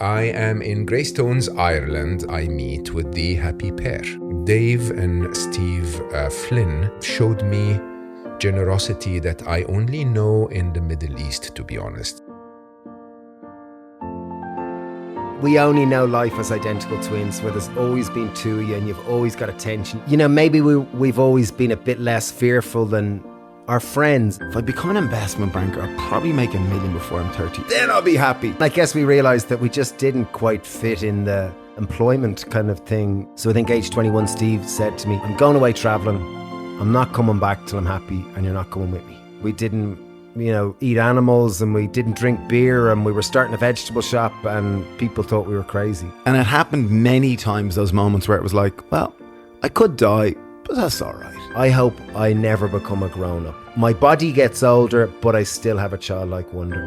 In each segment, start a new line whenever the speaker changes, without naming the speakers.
I am in Greystones, Ireland. I meet with the happy pair. Dave and Steve Flynn showed me generosity that I only know in the Middle East, to be honest.
We only know life as identical twins, where there's always been two of you and you've always got attention. You know, maybe we've always been a bit less fearful than our friends.
If I become an investment banker, I'll probably make $1 million before I'm 30.
Then I'll be happy. I guess we realised that we just didn't quite fit in the employment kind of thing. So I think age 21, Steve said to me, I'm going away travelling. I'm not coming back till I'm happy and you're not coming with me. We didn't, eat animals and we didn't drink beer and we were starting a vegetable shop and people thought we were crazy.
And it happened many times, those moments where it was like, well, I could die, but that's all right.
I hope I never become a grown-up. My body gets older, but I still have a childlike wonder.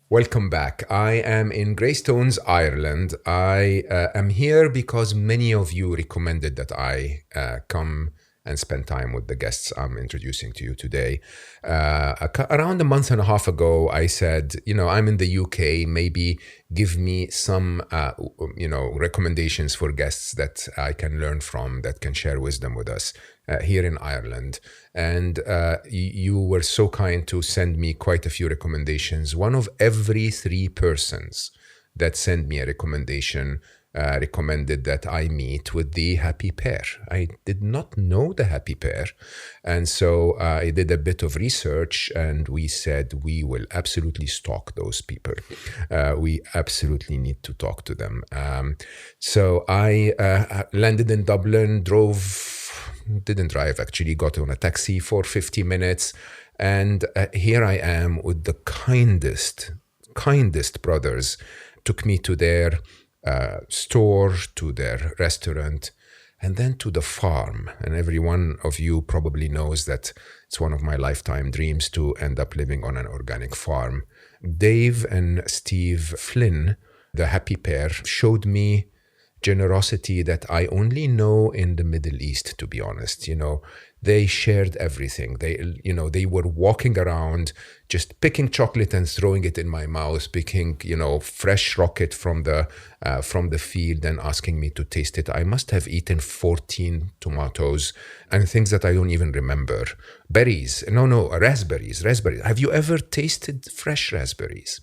Welcome back. I am in Greystones, Ireland. I am here because many of you recommended that I come and spend time with the guests I'm introducing to you today. Around a month and a half ago, I said, I'm in the UK, maybe give me some, recommendations for guests that I can learn from, that can share wisdom with us here in Ireland. And you were so kind to send me quite a few recommendations. One of every 3 persons that sent me a recommendation recommended that I meet with the happy pair. I did not know the happy pair. And so I did a bit of research and we said we will absolutely stalk those people. We absolutely need to talk to them. So I landed in Dublin, didn't drive actually, got on a taxi for 50 minutes. And here I am with the kindest brothers. Took me to their store, to their restaurant, and then to the farm. And every one of you probably knows that it's one of my lifetime dreams to end up living on an organic farm. Dave and Steve Flynn, the happy pair, showed me generosity that I only know in the Middle East, to be honest. They shared everything. They were walking around just picking chocolate and throwing it in my mouth, picking, fresh rocket from the field and asking me to taste it. I must have eaten 14 tomatoes and things that I don't even remember. Berries. Raspberries. Have you ever tasted fresh raspberries?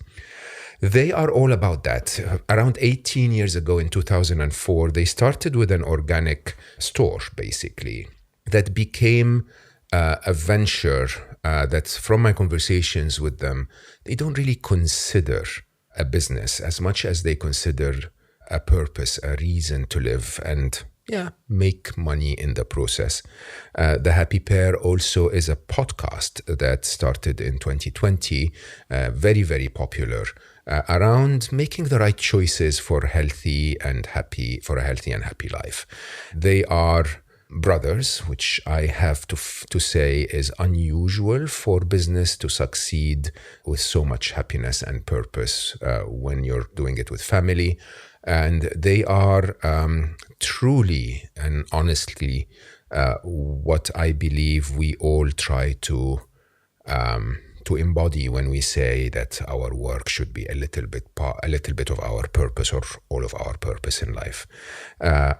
They are all about that. Around 18 years ago in 2004, they started with an organic store, basically, that became a venture that, from my conversations with them, they don't really consider a business as much as they consider a purpose, a reason to live, and make money in the process. The Happy Pair also is a podcast that started in 2020, very, very popular, around making the right choices for a healthy and happy life. They are brothers, which I have to say is unusual for business to succeed with so much happiness and purpose when you're doing it with family. And they are truly and honestly what I believe we all try to embody when we say that our work should be a little bit of our purpose or all of our purpose in life.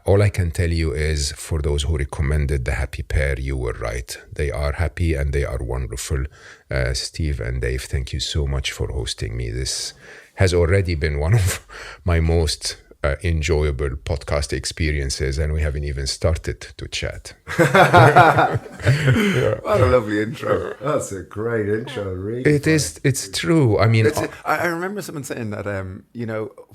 All I can tell you is, for those who recommended the happy pair, you were right. They are happy and they are wonderful. Steve and Dave, thank you so much for hosting me. This has already been one of my most enjoyable podcast experiences, and we haven't even started to chat.
What a lovely intro.
That's a great intro, really.
It's true. I mean,
I remember someone saying that,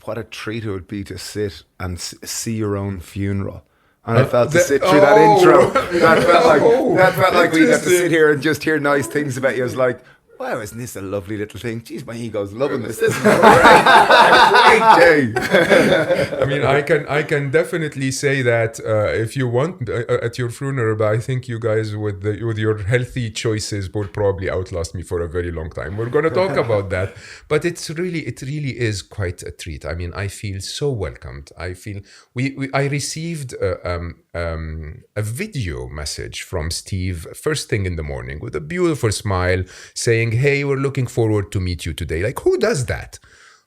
what a treat it would be to sit and see your own funeral. And I felt to sit through that intro. That felt like we got to sit here and just hear nice things about you. It was like, wow, isn't this a lovely little thing? Jeez, my ego's loving this. This is a great day.
I mean, I can definitely say that if you want at your funeral, but I think you guys with your healthy choices will probably outlast me for a very long time. We're going to talk about that, but it really is quite a treat. I mean, I feel so welcomed. I feel I received a video message from Steve first thing in the morning with a beautiful smile saying saying, hey, we're looking forward to meet you today. Like, who does that?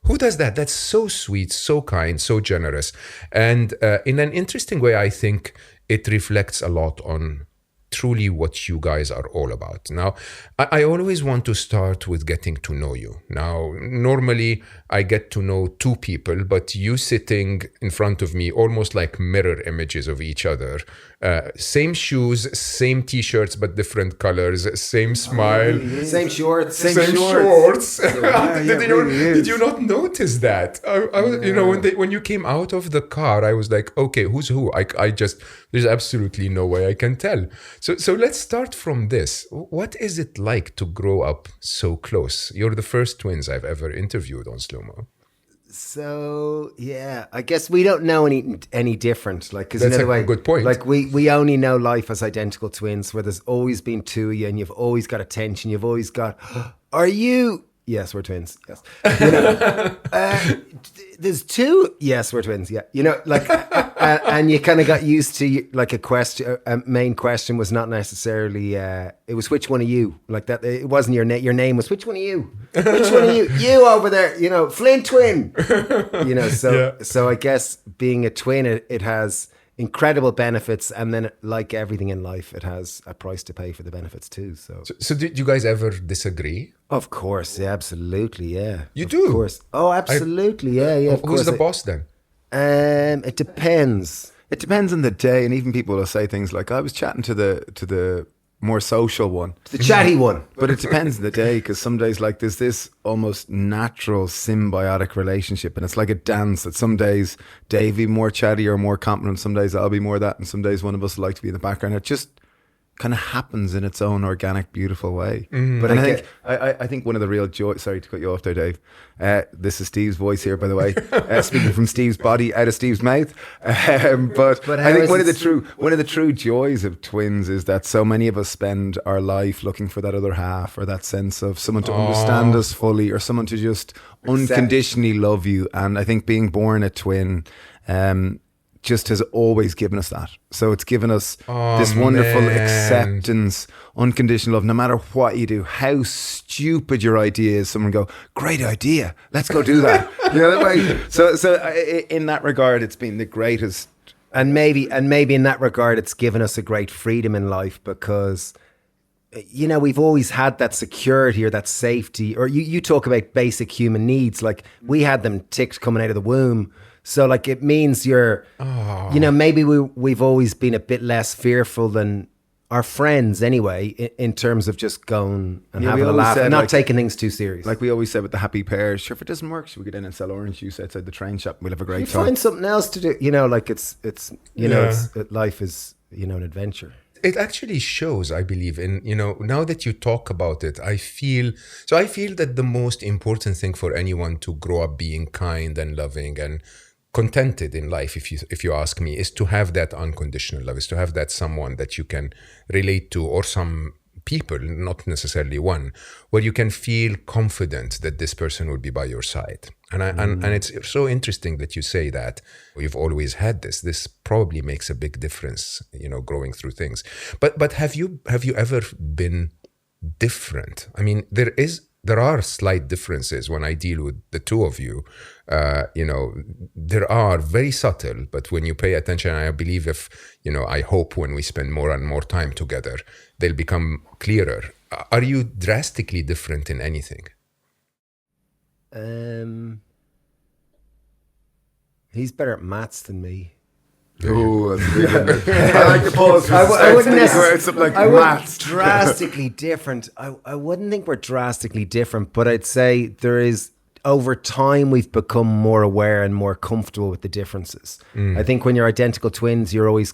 Who does that? That's so sweet, so kind, so generous. And in an interesting way, I think it reflects a lot on truly what you guys are all about. Now, I always want to start with getting to know you. Now, normally I get to know two people, but you sitting in front of me, almost like mirror images of each other. Same shoes, same t-shirts, but different colors, same smile.
Same shorts.
Same shorts.
Yeah,
Did you not notice that? I was, you know, when you came out of the car, I was like, okay, who's who? I just, there's absolutely no way I can tell. So let's start from this. What is it like to grow up so close? You're the first twins I've ever interviewed on Slo Mo.
So yeah, I guess we don't know any different. Like, because
That's
another way,
a good point.
Like we only know life as identical twins, where there's always been two of you, and you've always got attention. You've always got, are you? Yes, we're twins. Yes. You know, there's two. Yes, we're twins. Yeah. You know, like, and you kind of got used to like a question. A main question was not necessarily. It was which one of you. Like that. It wasn't your name. Your name was which one of you. Which one of you? You over there. You know, Flint twin. You know. So I guess being a twin, it has incredible benefits, and then like everything in life, it has a price to pay for the benefits too. So
did you guys ever disagree?
Of course, yeah, absolutely, yeah.
You do?
Of course. Oh, absolutely, yeah. Of
Who's
course.
the boss then?
It depends.
It depends on the day, and even people will say things like, "I was chatting to the more social one,
The chatty one.
but it depends on the day, because some days like there's this almost natural symbiotic relationship, and it's like a dance. That some days Dave be more chatty or more confident, some days I'll be more that, and some days one of us will like to be in the background. It just kind of happens in its own organic, beautiful way. But I think one of the real joy. Sorry to cut you off there, Dave. This is Steve's voice here, by the way, speaking from Steve's body out of Steve's mouth. But I think one of the true joys of twins is that so many of us spend our life looking for that other half, or that sense of someone to understand us fully, or someone to just unconditionally love you. And I think being born a twin, just has always given us that. So it's given us this wonderful acceptance, unconditional love, no matter what you do, how stupid your idea is. Someone go, great idea, let's go do that. You know, that way. So in that regard, it's been the greatest.
And maybe in that regard, it's given us a great freedom in life, because, you know, we've always had that security or that safety, or you talk about basic human needs. Like, we had them ticked coming out of the womb. So like, it means you're, you know, maybe we've always been a bit less fearful than our friends anyway, in terms of just going and having a laugh and not taking things too serious.
Like we always said with the happy Pear, sure, if it doesn't work, should we get in and sell orange juice outside the train shop? We'll have a great time.
Find something else to do. You know, like it's you know, life is, you know, an adventure.
It actually shows, I believe, in, you know, now that you talk about it, I feel that the most important thing for anyone to grow up being kind and loving and contented in life, if you ask me, is to have that unconditional love, is to have that someone that you can relate to, or some people, not necessarily one, where you can feel confident that this person will be by your side. And it's so interesting that you say that you've always had this. This probably makes a big difference, you know, growing through things. But have you ever been different? I mean, there are slight differences when I deal with the two of you. You know, there are very subtle, but when you pay attention, I believe I hope when we spend more and more time together, they'll become clearer. Are you drastically different in anything?
He's better at maths than me.
Oh, that's good. I like the pause.
I wouldn't necessarily.
I wouldn't
drastically different. I wouldn't think we're drastically different, but I'd say there is. Over time, we've become more aware and more comfortable with the differences. I think when you're identical twins, you're always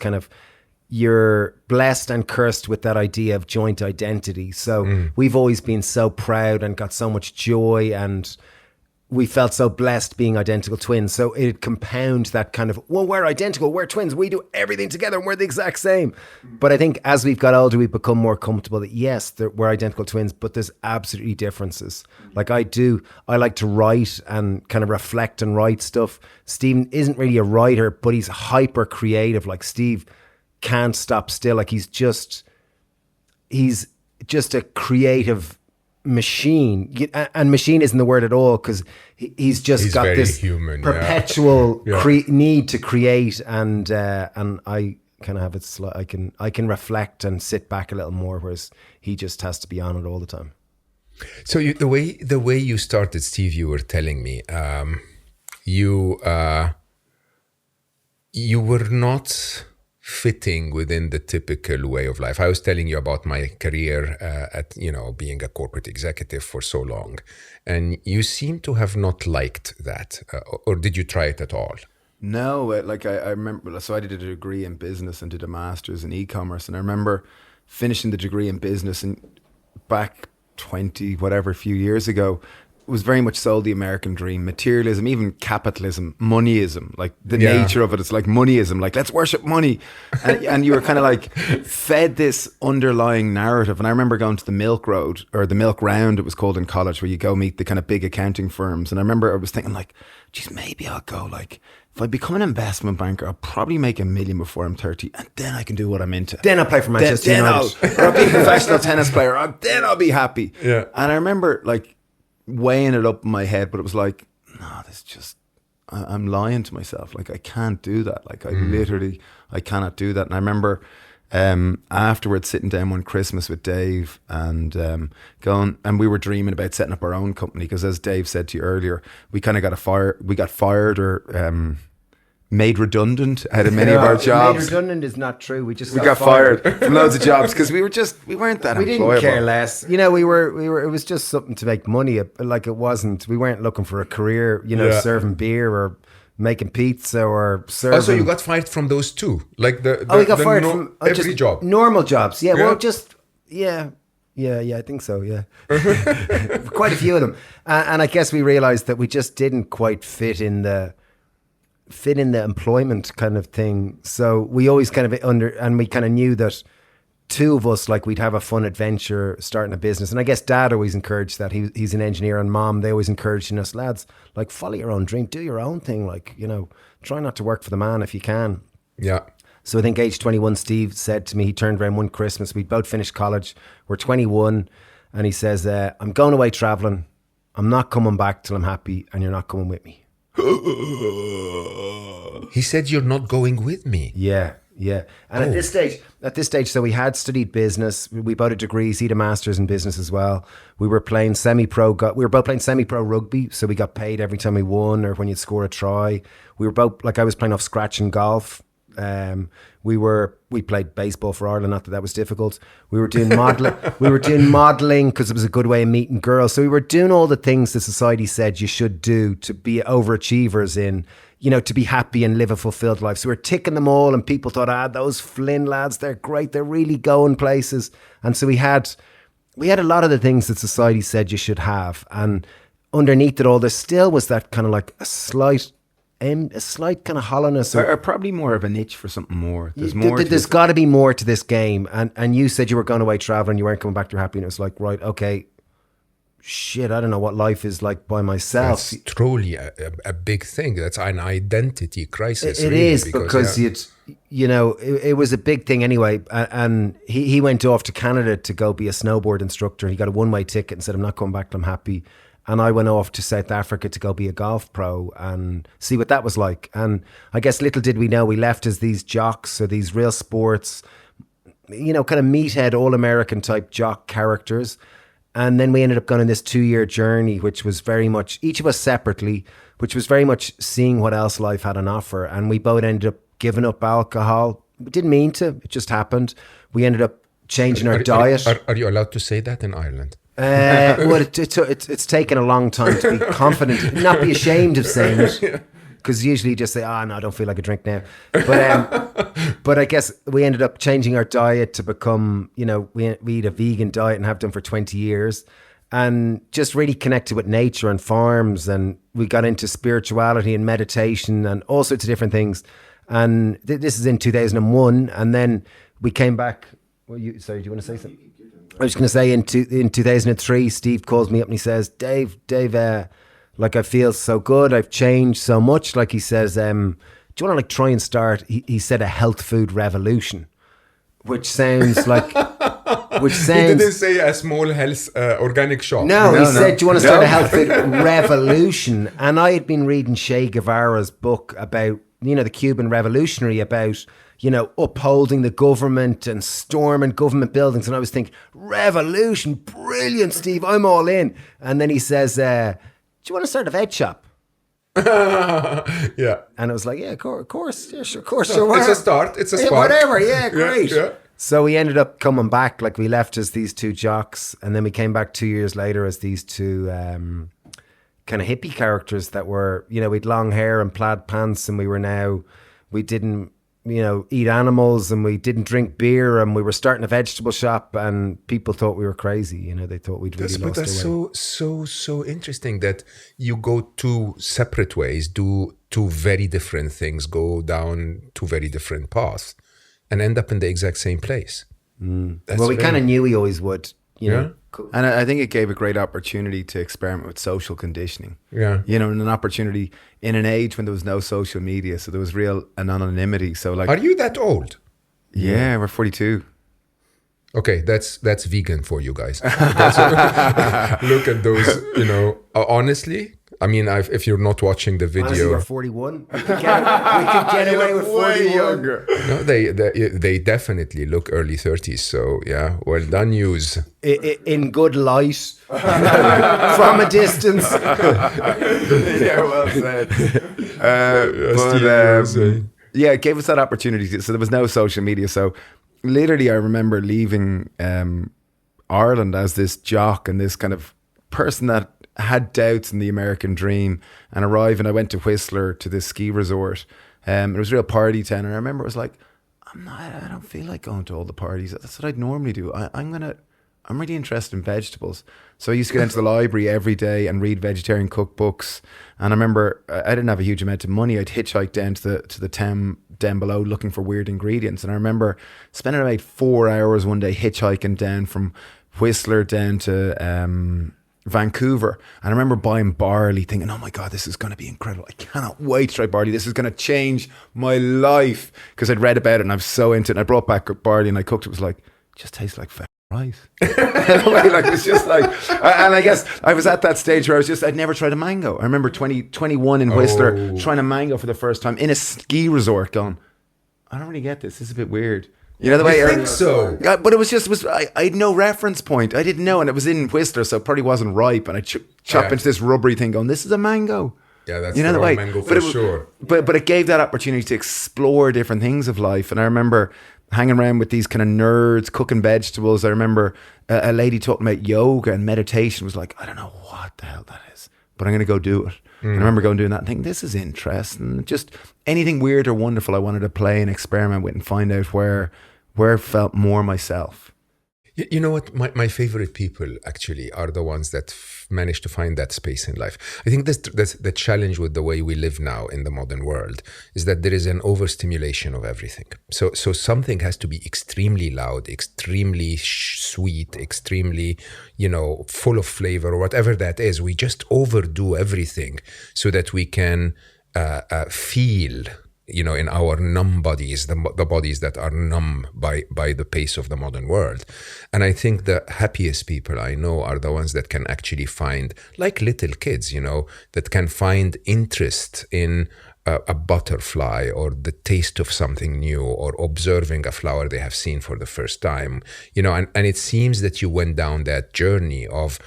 you're blessed and cursed with that idea of joint identity. So we've always been so proud and got so much joy, and we felt so blessed being identical twins. So it compounds that kind of, well, we're identical, we're twins, we do everything together, and we're the exact same. But I think as we've got older, we've become more comfortable that yes, we're identical twins, but there's absolutely differences. Like I like to write and kind of reflect and write stuff. Stephen isn't really a writer, but he's hyper creative. Like Steve can't stop still. Like he's just a creative machine, and machine isn't the word at all, because he's got
very
this
human,
perpetual need to create, and I kind of have it. I can reflect and sit back a little more, whereas he just has to be on it all the time.
So the way you started, Steve, you were telling me, you were not fitting within the typical way of life. I was telling you about my career at being a corporate executive for so long, and you seem to have not liked that, or did you try it at all?
No, I remember. So I did a degree in business and did a master's in e-commerce, and I remember finishing the degree in business and back 20 whatever few years ago, was very much sold the American dream, materialism, even capitalism, moneyism, like the nature of it. It's like moneyism, like let's worship money. And you were kind of like fed this underlying narrative. And I remember going to the Milk Road, or the Milk Round, it was called in college, where you go meet the kind of big accounting firms. And I remember I was thinking like, geez, maybe I'll go, like, if I become an investment banker, I'll probably make $1 million before I'm 30, and then I can do what I'm into.
Then I'll play for Manchester United.
Or I'll be a professional tennis player, or then I'll be happy.
Yeah.
And I remember like weighing it up in my head, but it was like, no, this just, I'm lying to myself. Like, I can't do that. Like, I cannot do that. And I remember afterwards sitting down one Christmas with Dave and going, and we were dreaming about setting up our own company, because as Dave said to you earlier, we kind of got fired or made redundant out of many of our jobs.
Made redundant is not true. We
got fired from loads of jobs because we weren't that
we
employable.
Didn't care less. We were. It was just something to make money. Like, it wasn't. We weren't looking for a career. Serving beer or making pizza or serving.
Also, you got fired from those two, like
we got fired from
every job.
Normal jobs. Yeah. Well, just yeah. I think so. Yeah, quite a few of them. And I guess we realized that we just didn't quite fit in the employment kind of thing. So we always kind of and we kind of knew that two of us, like, we'd have a fun adventure starting a business. And I guess Dad always encouraged that. He's an engineer, and Mom, they always encouraged us, lads, like, follow your own dream, do your own thing, like, try not to work for the man if you can.
Yeah.
So I think age 21, Steve said to me, he turned around one Christmas, we'd both finished college, we're 21, and he says, I'm going away traveling, I'm not coming back till I'm happy, and you're not coming with me.
He said, you're not going with me.
Yeah. And at this stage, so we had studied business. We both had degrees. He had a master's in business as well. We were playing semi-pro. We were both playing semi-pro rugby, so we got paid every time we won or when you'd score a try. We were both, like, I was playing off scratch in golf. We played baseball for Ireland. Not that that was difficult. We were doing modeling. We were doing modeling because it was a good way of meeting girls. So we were doing all the things the society said you should do to be overachievers in, to be happy and live a fulfilled life. So we were ticking them all, and people thought, those Flynn lads, they're great. They're really going places. And so we had a lot of the things that society said you should have. And underneath it all, there still was that kind of like a slight kind of hollowness,
or probably more of an itch for something more.
There's got to be more to this game. And you said you were going away traveling, you weren't coming back to your happy, and it was like, right, okay, shit, I don't know what life is like by myself.
That's truly a big thing. That's an identity crisis.
It really is because it was a big thing anyway. And he went off to Canada to go be a snowboard instructor. He got a one-way ticket and said, I'm not coming back till I'm happy. And I went off to South Africa to go be a golf pro and see what that was like. And I guess little did we know, we left as these jocks or these real sports, kind of meathead, all-American type jock characters. And then we ended up going on this 2-year journey, which was very much, each of us separately, which was very much seeing what else life had on offer. And we both ended up giving up alcohol. We didn't mean to, it just happened. We ended up changing our diet.
Are you allowed to say that in Ireland?
Well, it's taken a long time to be confident, not be ashamed of saying it, because usually you just say, no, I don't feel like a drink now. But I guess we ended up changing our diet to become, we eat a vegan diet and have done for 20 years, and just really connected with nature and farms, and we got into spirituality and meditation and all sorts of different things. And this is in 2001, and then we came back. Sorry, do you want to say something? I was going to say in 2003, Steve calls me up and he says, Dave, like, I feel so good. I've changed so much. Like, he says, do you want to like try and start, he said, a health food revolution, which sounds like, Which
He
sounds...
didn't say a small health organic shop.
No, he said, do you want to start a
No.
health food revolution? And I had been reading Che Guevara's book about, the Cuban revolutionary, about, upholding the government and storming government buildings. And I was thinking, revolution, brilliant, Steve, I'm all in. And then he says, do you want to start a veg shop?
Yeah.
And it was like, yeah, of course, yeah, sure, of course. Sure,
It's a start. It's a
yeah,
spark.
whatever, yeah, great.
Yeah.
So we ended up coming back, like we left as these two jocks, and then we came back 2 years later as these two kind of hippie characters that were, we'd long hair and plaid pants, and we didn't, eat animals, and we didn't drink beer, and we were starting a vegetable shop, and people thought we were crazy. They thought we'd really
But
lost
that's
our way.
so interesting that you go two separate ways, do two very different things, go down two very different paths, and end up in the exact same place. That's
Well, we
very-
kind of knew we always would,
Yeah.
And I think it gave a great opportunity to experiment with social conditioning.
Yeah.
And an opportunity in an age when there was no social media, so there was real anonymity. So like,
Are you that old?
yeah, we're 42.
Okay, that's vegan for you guys. Look at those, honestly. I mean, if you're not watching the
Honestly,
video,
we're 41. We could get away with 41.
no, they definitely look early 30s. So yeah, well done, news.
In good light, from a distance.
Yeah, well said. Yeah, it gave us that opportunity. So there was no social media. So literally, I remember leaving Ireland as this jock and this kind of person that had doubts in the American dream, and arriving. I went to Whistler to this ski resort. It was a real party town, and I remember it was like, I don't feel like going to all the parties. That's what I'd normally do. I'm really interested in vegetables. So I used to get into the library every day and read vegetarian cookbooks. And I remember I didn't have a huge amount of money. I'd hitchhike down to the town down below looking for weird ingredients. And I remember spending about 4 hours one day hitchhiking down from Whistler down to Vancouver. And I remember buying barley thinking, oh my God, this is going to be incredible. I cannot wait to try barley. This is going to change my life. Because I'd read about it and I was so into it. And I brought back barley and I cooked it. It was like, it just tastes like rice. Like it's just like, and I guess I was at that stage where I'd never tried a mango. I remember 21 in Whistler trying a mango for the first time in a ski resort going, I don't really get this. This is a bit weird. You know the way
I think so.
But it was I had no reference point. I didn't know, and it was in Whistler, so it probably wasn't ripe. And I chop into this rubbery thing, going, "This is a mango."
Yeah, that's
the
the
way.
mango for sure.
But it gave that opportunity to explore different things of life. And I remember hanging around with these kind of nerds cooking vegetables. I remember a lady talking about yoga and meditation. Was like, I don't know what the hell that is, but I'm going to go do it. And I remember going doing that and thinking, this is interesting. Just anything weird or wonderful I wanted to play and experiment with and find out where it felt more myself.
You know what? My favorite people actually are the ones that manage to find that space in life. I think that's the challenge with the way we live now in the modern world is that there is an overstimulation of everything. So something has to be extremely loud, extremely sweet, extremely, full of flavor or whatever that is. We just overdo everything so that we can feel, in our numb bodies, the bodies that are numb by the pace of the modern world. And I think the happiest people I know are the ones that can actually find, like little kids, that can find interest in a butterfly or the taste of something new or observing a flower they have seen for the first time, and it seems that you went down that journey of,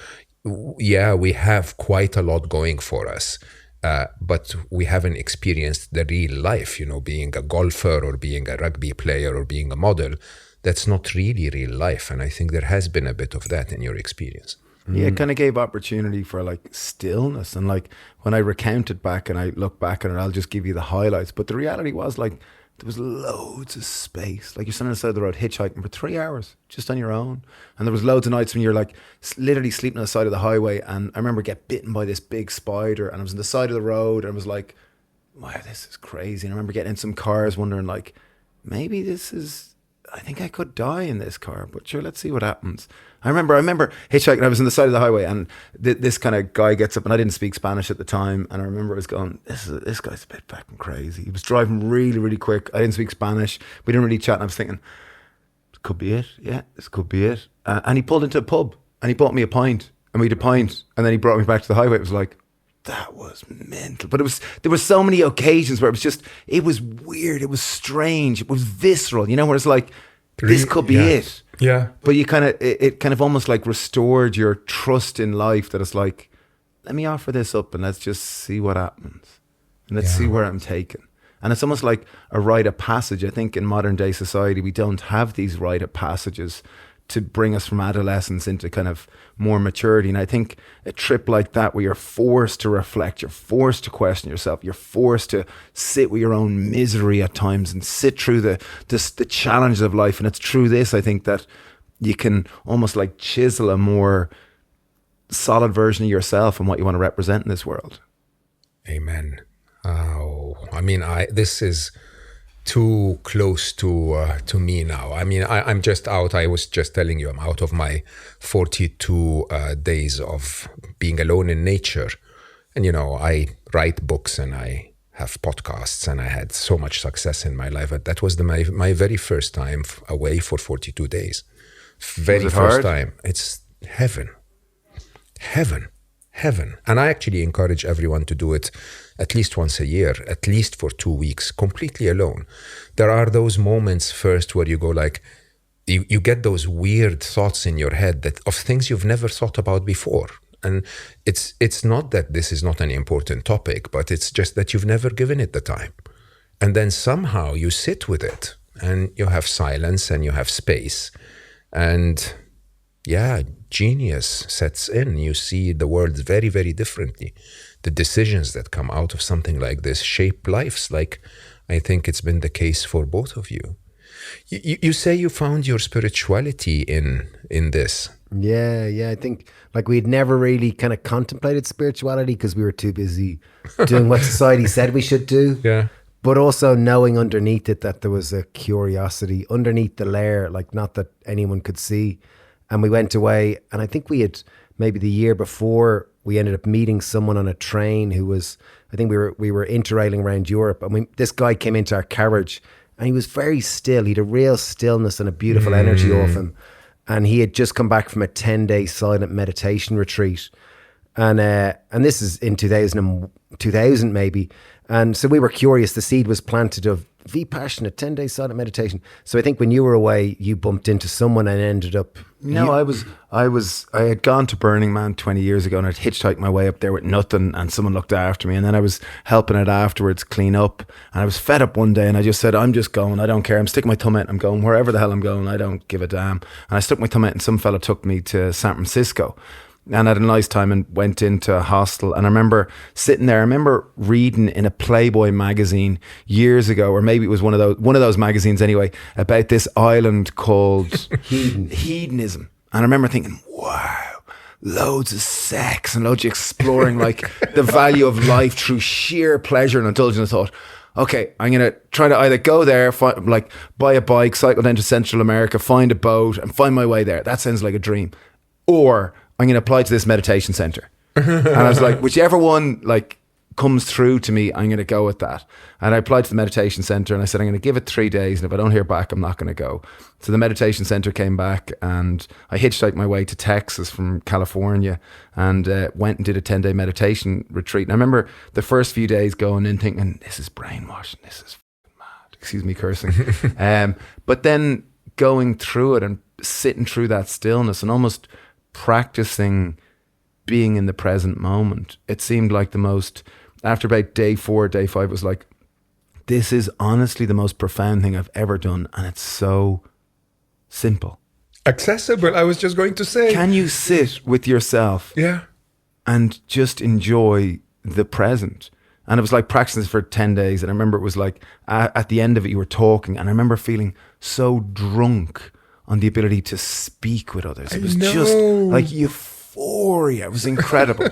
yeah, we have quite a lot going for us. But we haven't experienced the real life, being a golfer or being a rugby player or being a model. That's not really real life. And I think there has been a bit of that in your experience.
Yeah, it kind of gave opportunity for like stillness. And like when I recount it back and I look back at it, I'll just give you the highlights. But the reality was like there was loads of space. Like you're standing on the side of the road hitchhiking for 3 hours just on your own. And there was loads of nights when you're like literally sleeping on the side of the highway. And I remember get bitten by this big spider and I was on the side of the road and I was like, wow, this is crazy. And I remember getting in some cars wondering like, maybe I think I could die in this car, but sure, let's see what happens. I remember hitchhiking. I was on the side of the highway, and this kind of guy gets up, and I didn't speak Spanish at the time. And I remember I was going, "This guy's a bit fucking crazy." He was driving really, really quick. I didn't speak Spanish. We didn't really chat. And I was thinking, could be it. Yeah, this could be it. And he pulled into a pub and he bought me a pint and we had a pint and then he brought me back to the highway. It was like, that was mental. But there were so many occasions where it was weird. It was strange. It was visceral, where it's like, this could be it.
Yeah.
But it kind of almost like restored your trust in life that it's like, let me offer this up and let's just see what happens. And let's see where I'm taken. And it's almost like a rite of passage. I think in modern day society, we don't have these rite of passages to bring us from adolescence into kind of more maturity. And I think a trip like that where you're forced to reflect, you're forced to question yourself, you're forced to sit with your own misery at times and sit through the challenges of life. And it's through this, I think, that you can almost like chisel a more solid version of yourself and what you want to represent in this world.
Amen. Oh, I mean, this is too close to me now. I mean, I'm just out. I was just telling you, I'm out of my 42 days of being alone in nature. And, I write books and I have podcasts and I had so much success in my life. But that was my very first time away for 42 days. Very first
hard?
time. It's heaven. And I actually encourage everyone to do it at least once a year, at least for 2 weeks, completely alone. There are those moments first where you go like, you get those weird thoughts in your head of things you've never thought about before. And it's not that this is not an important topic, but it's just that you've never given it the time. And then somehow you sit with it and you have silence and you have space. And genius sets in. You see the world very, very differently. The decisions that come out of something like this shape lives, like I think it's been the case for both of you. You say you found your spirituality in this.
Yeah. I think like we'd never really kind of contemplated spirituality because we were too busy doing what society said we should do.
Yeah.
But also knowing underneath it that there was a curiosity underneath the layer, like not that anyone could see. And we went away, and I think we had maybe the year before we ended up meeting someone on a train who was, I think we were interrailing around Europe, and this guy came into our carriage, and he was very still. He had a real stillness and a beautiful energy off him, and he had just come back from a 10-day silent meditation retreat, and this is in 2000 maybe, and so we were curious. The seed was planted of Vipassana, 10-day silent meditation. So I think when you were away, you bumped into someone and ended up.
No, I had gone to Burning Man 20 years ago and I'd hitchhiked my way up there with nothing and someone looked after me. And then I was helping it afterwards clean up. And I was fed up one day and I just said, I'm just going. I don't care. I'm sticking my thumb out. I'm going wherever the hell I'm going. I don't give a damn. And I stuck my thumb out and some fella took me to San Francisco. And I had a nice time and went into a hostel. And I remember sitting there. I remember reading in a Playboy magazine years ago, or maybe it was one of those magazines anyway, about this island called Hedonism. And I remember thinking, wow, loads of sex and loads of exploring like the value of life through sheer pleasure and indulgence. I thought, okay, I'm going to try to either go there, buy a bike, cycle down to Central America, find a boat and find my way there. That sounds like a dream. Or I'm going to apply to this meditation center. And I was like, whichever one comes through to me, I'm going to go with that. And I applied to the meditation center and I said, I'm going to give it 3 days. And if I don't hear back, I'm not going to go. So the meditation center came back and I hitchhiked my way to Texas from California and went and did a 10-day meditation retreat. And I remember the first few days going in thinking, this is brainwashing. This is mad. Excuse me cursing. But then going through it and sitting through that stillness and almost practicing being in the present moment. It seemed like the most, after about day 4, day 5, it was like, this is honestly the most profound thing I've ever done. And it's so simple.
Accessible, I was just going to say.
Can you sit with yourself and just enjoy the present? And it was like practicing this for 10 days. And I remember it was like, at the end of it, you were talking. And I remember feeling so drunk on the ability to speak with others. It was just like euphoria. It was incredible.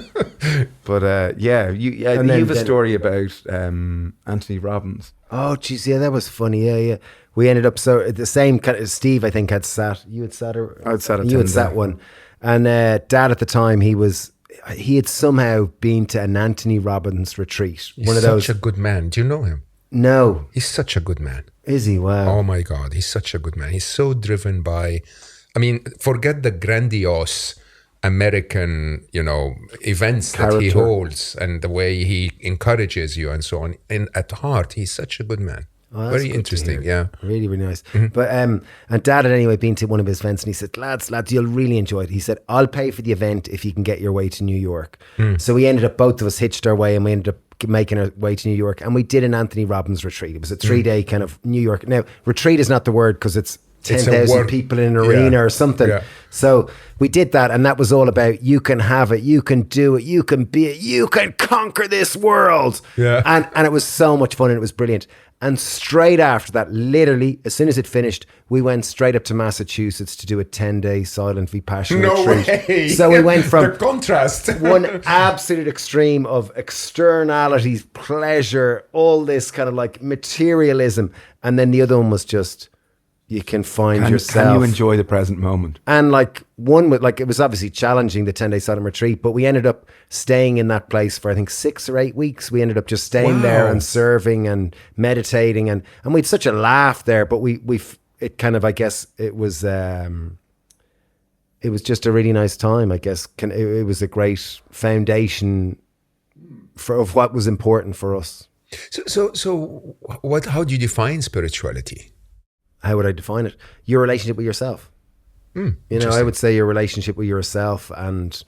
But you have a story about Anthony Robbins.
Oh, geez, yeah, that was funny. Yeah. We ended up the same kind of, Steve, I think, had sat. You had sat,
I had sat.
You had sat one, and Dad at the time he had somehow been to an Anthony Robbins retreat.
He's such a good man. Do you know him?
No.
He's such a good man.
Is he? Wow.
Oh my God, he's such a good man. He's so driven by, I mean, forget the grandiose American, events that he holds and the way he encourages you and so on. And at heart, he's such a good man.
Oh,
very interesting, yeah.
Really, really nice. But and Dad had anyway been to one of his events, and he said, lads, you'll really enjoy it. He said, I'll pay for the event if you can get your way to New York. So we ended up, both of us hitched our way, and we ended up making our way to New York, and we did an Anthony Robbins retreat. It was a 3-day kind of New York. Now, retreat is not the word, because it's 10,000 people in an arena or something. Yeah. So we did that, and that was all about, you can have it, you can do it, you can be it, you can conquer this world.
Yeah.
And it was so much fun, and it was brilliant. And straight after that, literally, as soon as it finished, we went straight up to Massachusetts to do a 10-day silent Vipassana retreat.
Way.
So we went from
the contrast.
one absolute extreme of externalities, pleasure, all this kind of like materialism, and then the other one was just, you can find yourself.
Can you enjoy the present moment?
And like one with like, it was obviously challenging, the 10-day silent retreat, but we ended up staying in that place for I think 6 or 8 weeks. We ended up just staying there and serving and meditating, and we had such a laugh there. But it kind of, I guess it was just a really nice time. I guess it was a great foundation of what was important for us.
So what? How do you define spirituality?
How would I define it? Your relationship with yourself. I would say your relationship with yourself and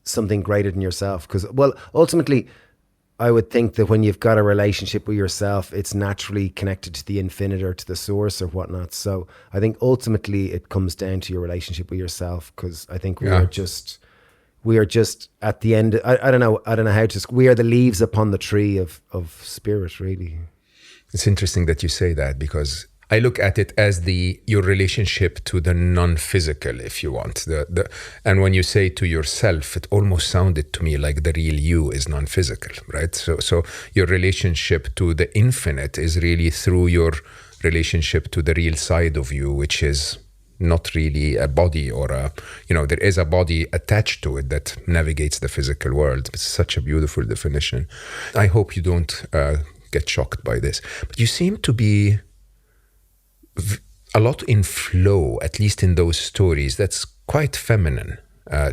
something greater than yourself. Because, well, ultimately, I would think that when you've got a relationship with yourself, it's naturally connected to the infinite or to the source or whatnot. So I think ultimately it comes down to your relationship with yourself, because I think we are just at the end. I don't know how to. We are the leaves upon the tree of spirit, really.
It's interesting that you say that, because I look at it as your relationship to the non-physical, if you want. And when you say to yourself, it almost sounded to me like the real you is non-physical, right? So your relationship to the infinite is really through your relationship to the real side of you, which is not really a body or there is a body attached to it that navigates the physical world. It's such a beautiful definition. I hope you don't get shocked by this, but you seem to be a lot in flow, at least in those stories. That's quite feminine,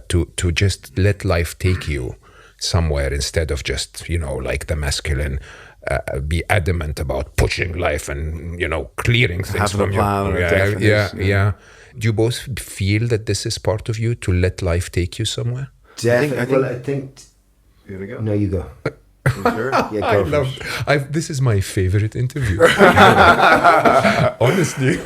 to just let life take you somewhere instead of just, like the masculine, be adamant about pushing life and, clearing things
having
from
a plan.
Yeah. Do you both feel that this is part of you, to let life take you somewhere?
Definitely. I think.
Here we go.
No, you go.
Sure.
Yeah, go
This is my favorite interview. Honestly.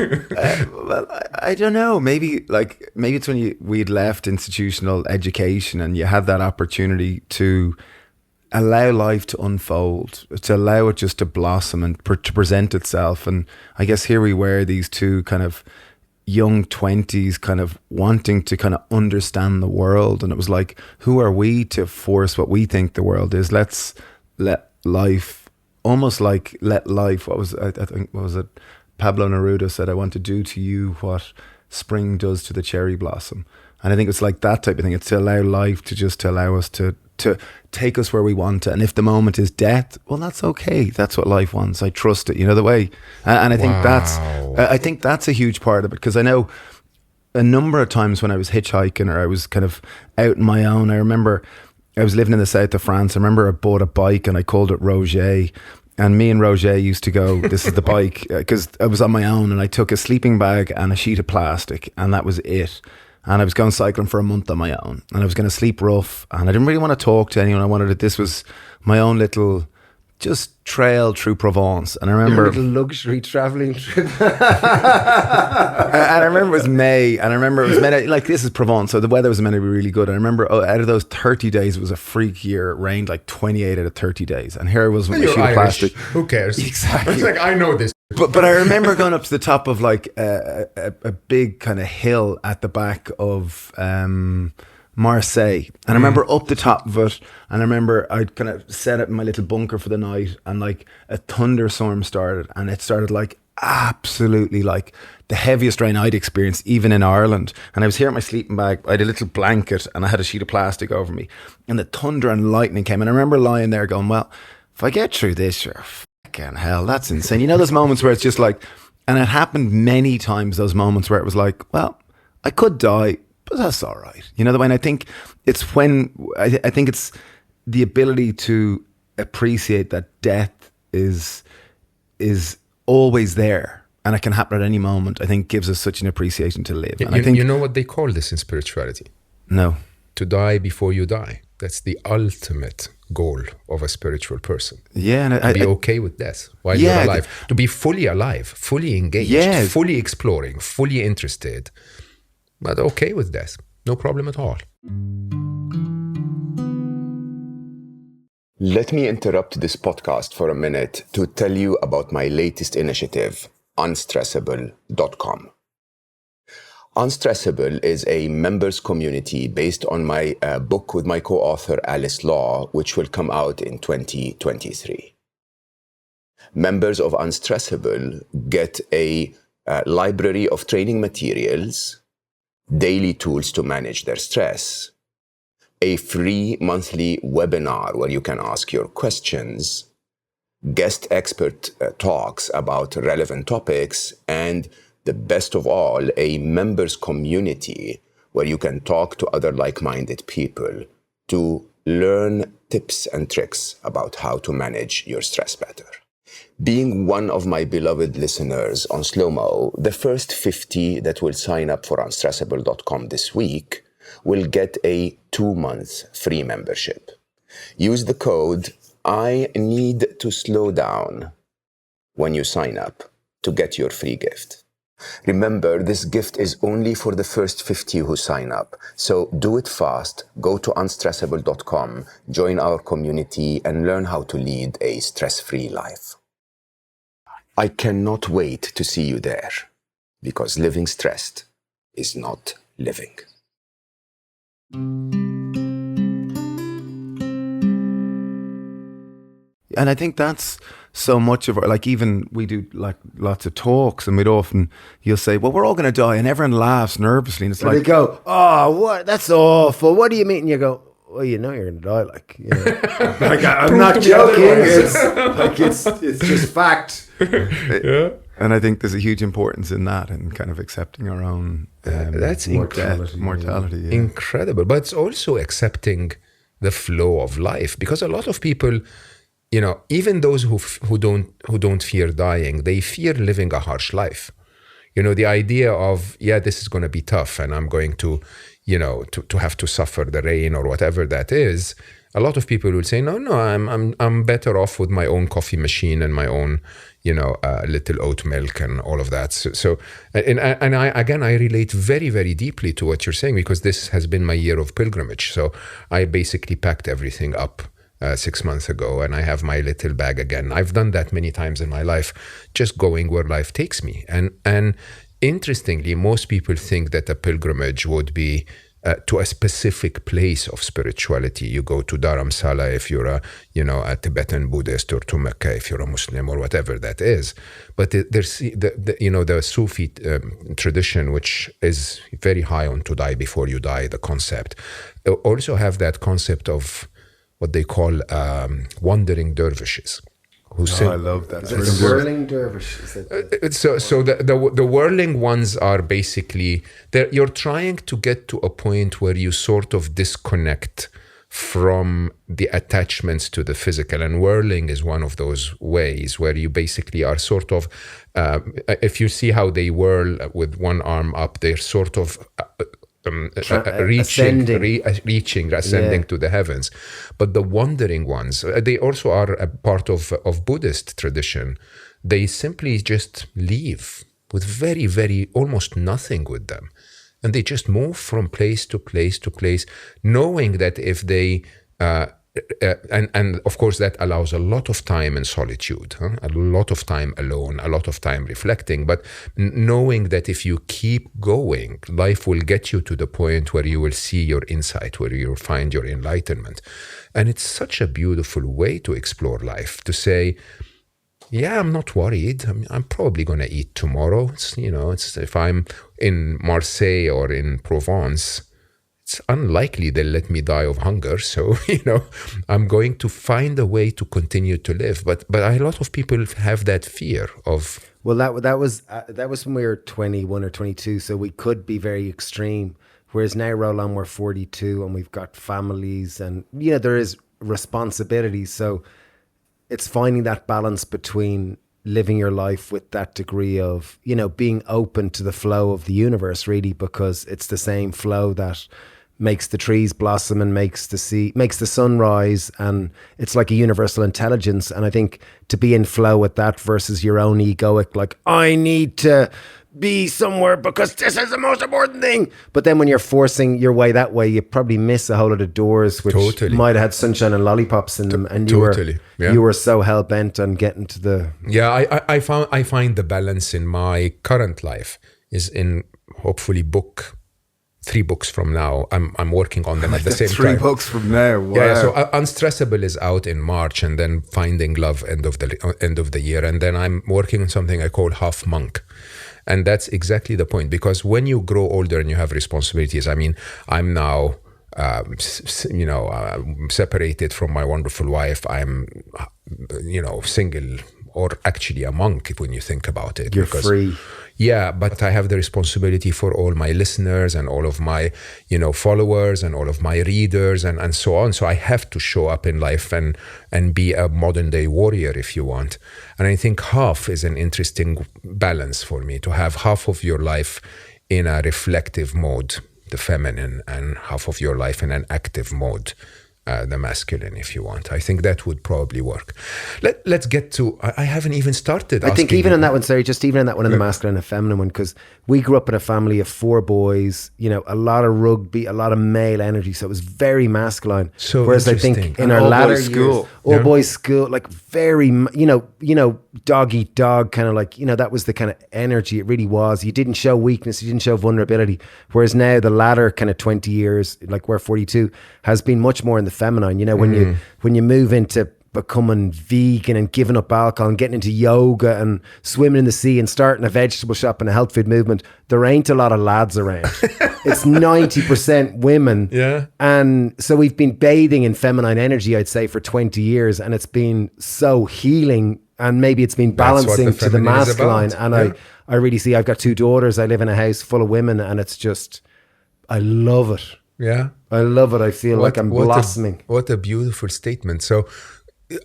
Well, I don't know. Maybe it's when we'd left institutional education and you had that opportunity to allow life to unfold, to allow it just to blossom and to present itself. And I guess here we were, these two kind of young 20s kind of wanting to kind of understand the world, and it was like, who are we to force what we think the world is? Let's let life, almost like let life, I think what was it, Pablo Neruda said, I want to do to you what spring does to the cherry blossom. And I think it's like that type of thing. It's to allow life to allow us to take us where we want to. And if the moment is death, well, that's okay. That's what life wants. I trust it, the way. And I think that's a huge part of it, because I know a number of times when I was hitchhiking or I was kind of out on my own, I remember I was living in the south of France. I remember I bought a bike and I called it Roger. And me and Roger used to go, this is the bike, because I was on my own, and I took a sleeping bag and a sheet of plastic, and that was it. And I was going cycling for a month on my own, and I was going to sleep rough, and I didn't really want to talk to anyone. I wanted it. This was my own little just trail through Provence. And I remember
your little luxury traveling trip.
And I remember it was May, and I remember it was meant to, like, this is Provence, so the weather was meant to be really good. I remember out of those 30 days, it was a freak year. It rained like 28 out of 30 days, and here I was with my sheet of plastic.
Who cares?
Exactly.
It's like, I know this.
But I remember going up to the top of like a big kind of hill at the back of Marseille, and I remember up the top of it, and I remember I'd kind of set up my little bunker for the night, and like a thunderstorm started, and it started like absolutely like the heaviest rain I'd experienced even in Ireland. And I was here at my sleeping bag, I had a little blanket and I had a sheet of plastic over me, and the thunder and lightning came, and I remember lying there going, well, if I get through this, sure, fucking hell, that's insane. You know, those moments where it's just like, and it happened many times, those moments where it was like, well, I could die, but that's all right. You know, the way, and I think it's when, I think it's the ability to appreciate that death is always there and it can happen at any moment, I think gives us such an appreciation to live. And I think,
you know what they call this in spirituality?
No.
To die before you die. That's the ultimate goal of a spiritual person.
Yeah. And
to be okay with death while you're alive. To be fully alive, fully engaged, fully exploring, fully interested, but okay with death. No problem at all.
Let me interrupt this podcast for a minute to tell you about my latest initiative, unstressable.com. Unstressable is a members community based on my book with my co-author Alice Law, which will come out in 2023. Members of Unstressable get a library of training materials, daily tools to manage their stress, a free monthly webinar where you can ask your questions, guest expert talks about relevant topics, and the best of all, a members community where you can talk to other like-minded people to learn tips and tricks about how to manage your stress better. Being one of my beloved listeners on Slo Mo, the first 50 that will sign up for unstressable.com this week will get a 2-month free membership. Use the code I need to slow down when you sign up to get your free gift. Remember, this gift is only for the first 50 who sign up. So do it fast. Go to unstressable.com, join our community, and learn how to lead a stress-free life. I cannot wait to see you there, because living stressed is not living.
And I think that's so much of our, like, even we do like lots of talks and you'll say, well, we're all going to die, and everyone laughs nervously, and it's like,
they go, oh, what? That's awful. What do you mean? And you go, well, you know you're going to die, like, you know. Like, I'm not joking. It's just fact.
Yeah.
And I think there's a huge importance in that, and kind of accepting our own
that's
mortality. Yeah.
Incredible. But it's also accepting the flow of life, because a lot of people, you know, even those who don't fear dying, they fear living a harsh life. You know, the idea of, this is going to be tough, and I'm going to, you know, to have to suffer the rain or whatever that is. A lot of people will say, no, I'm better off with my own coffee machine and my own, you know, little oat milk and all of that. So I relate very, very deeply to what you're saying, because this has been my year of pilgrimage. So I basically packed everything up 6 months ago, and I have my little bag again. I've done that many times in my life, just going where life takes me. And interestingly, most people think that a pilgrimage would be to a specific place of spirituality. You go to Dharamsala if you're a Tibetan Buddhist, or to Mecca if you're a Muslim, or whatever that is. But there's the Sufi tradition, which is very high on to die before you die, the concept. Also have that concept of what they call wandering dervishes.
I love that.
It's whirling dervish.
So the whirling ones are basically, you're trying to get to a point where you sort of disconnect from the attachments to the physical, and whirling is one of those ways where you basically are sort of, if you see how they whirl with one arm up, they're ascending to the heavens. But the wandering ones, they also are a part of Buddhist tradition. They simply just leave with very, very, almost nothing with them. And they just move from place to place to place, knowing that if they, and of course that allows a lot of time in solitude, a lot of time alone, a lot of time reflecting, but knowing that if you keep going, life will get you to the point where you will see your insight, where you'll find your enlightenment. And it's such a beautiful way to explore life, to say, I'm not worried. I'm probably going to eat tomorrow. It's if I'm in Marseille or in Provence, it's unlikely they'll let me die of hunger. So, I'm going to find a way to continue to live. But a lot of people have that fear of.
Well, that was when we were 21 or 22, so we could be very extreme. Whereas now, Roland, we're 42 and we've got families, and there is responsibility. So it's finding that balance between living your life with that degree of, being open to the flow of the universe, really, because it's the same flow that makes the trees blossom and makes the sun rise, and it's like a universal intelligence. And I think to be in flow with that versus your own egoic, like, I need to be somewhere because this is the most important thing. But then when you're forcing your way that way, you probably miss a whole lot of doors which might have had sunshine and lollipops in them, and you were so hell bent on getting to the.
Yeah, I find the balance in my current life is in hopefully 3 books from now. I'm working on them at the same time.
3 books from now. Wow.
Yeah, so Unstressable is out in March, and then Finding Love end of the year, and then I'm working on something I call Half Monk. And that's exactly the point, because when you grow older and you have responsibilities, I mean, I'm now, separated from my wonderful wife. I'm, single, or actually a monk when you think about it.
You're free.
Yeah, but I have the responsibility for all my listeners and all of my, followers and all of my readers and so on. So I have to show up in life and be a modern day warrior, if you want. And I think half is an interesting balance for me, to have half of your life in a reflective mode, the feminine, and half of your life in an active mode, the masculine, if you want. I think that would probably work. Let's get to, I haven't even started.
I think even on that one, sorry, just even on that one, in the masculine and feminine one, because we grew up in a family of 4 boys, a lot of rugby, a lot of male energy. So it was very masculine.
So
whereas I think in our latter years, all boys school, like very, dog eat dog, kind of like, that was the kind of energy. It really was. You didn't show weakness. You didn't show vulnerability. Whereas now the latter kind of 20 years, like we're 42, has been much more in the feminine. When you move into becoming vegan and giving up alcohol and getting into yoga and swimming in the sea and starting a vegetable shop and a health food movement, there ain't a lot of lads around. It's 90% women.
Yeah.
And so we've been bathing in feminine energy, I'd say, for 20 years. And it's been so healing. And maybe it's been balancing to the masculine. And I really see, I've got 2 daughters. I live in a house full of women, and it's just, I love it.
Yeah.
I love it. I feel like I'm blossoming.
What a beautiful statement. So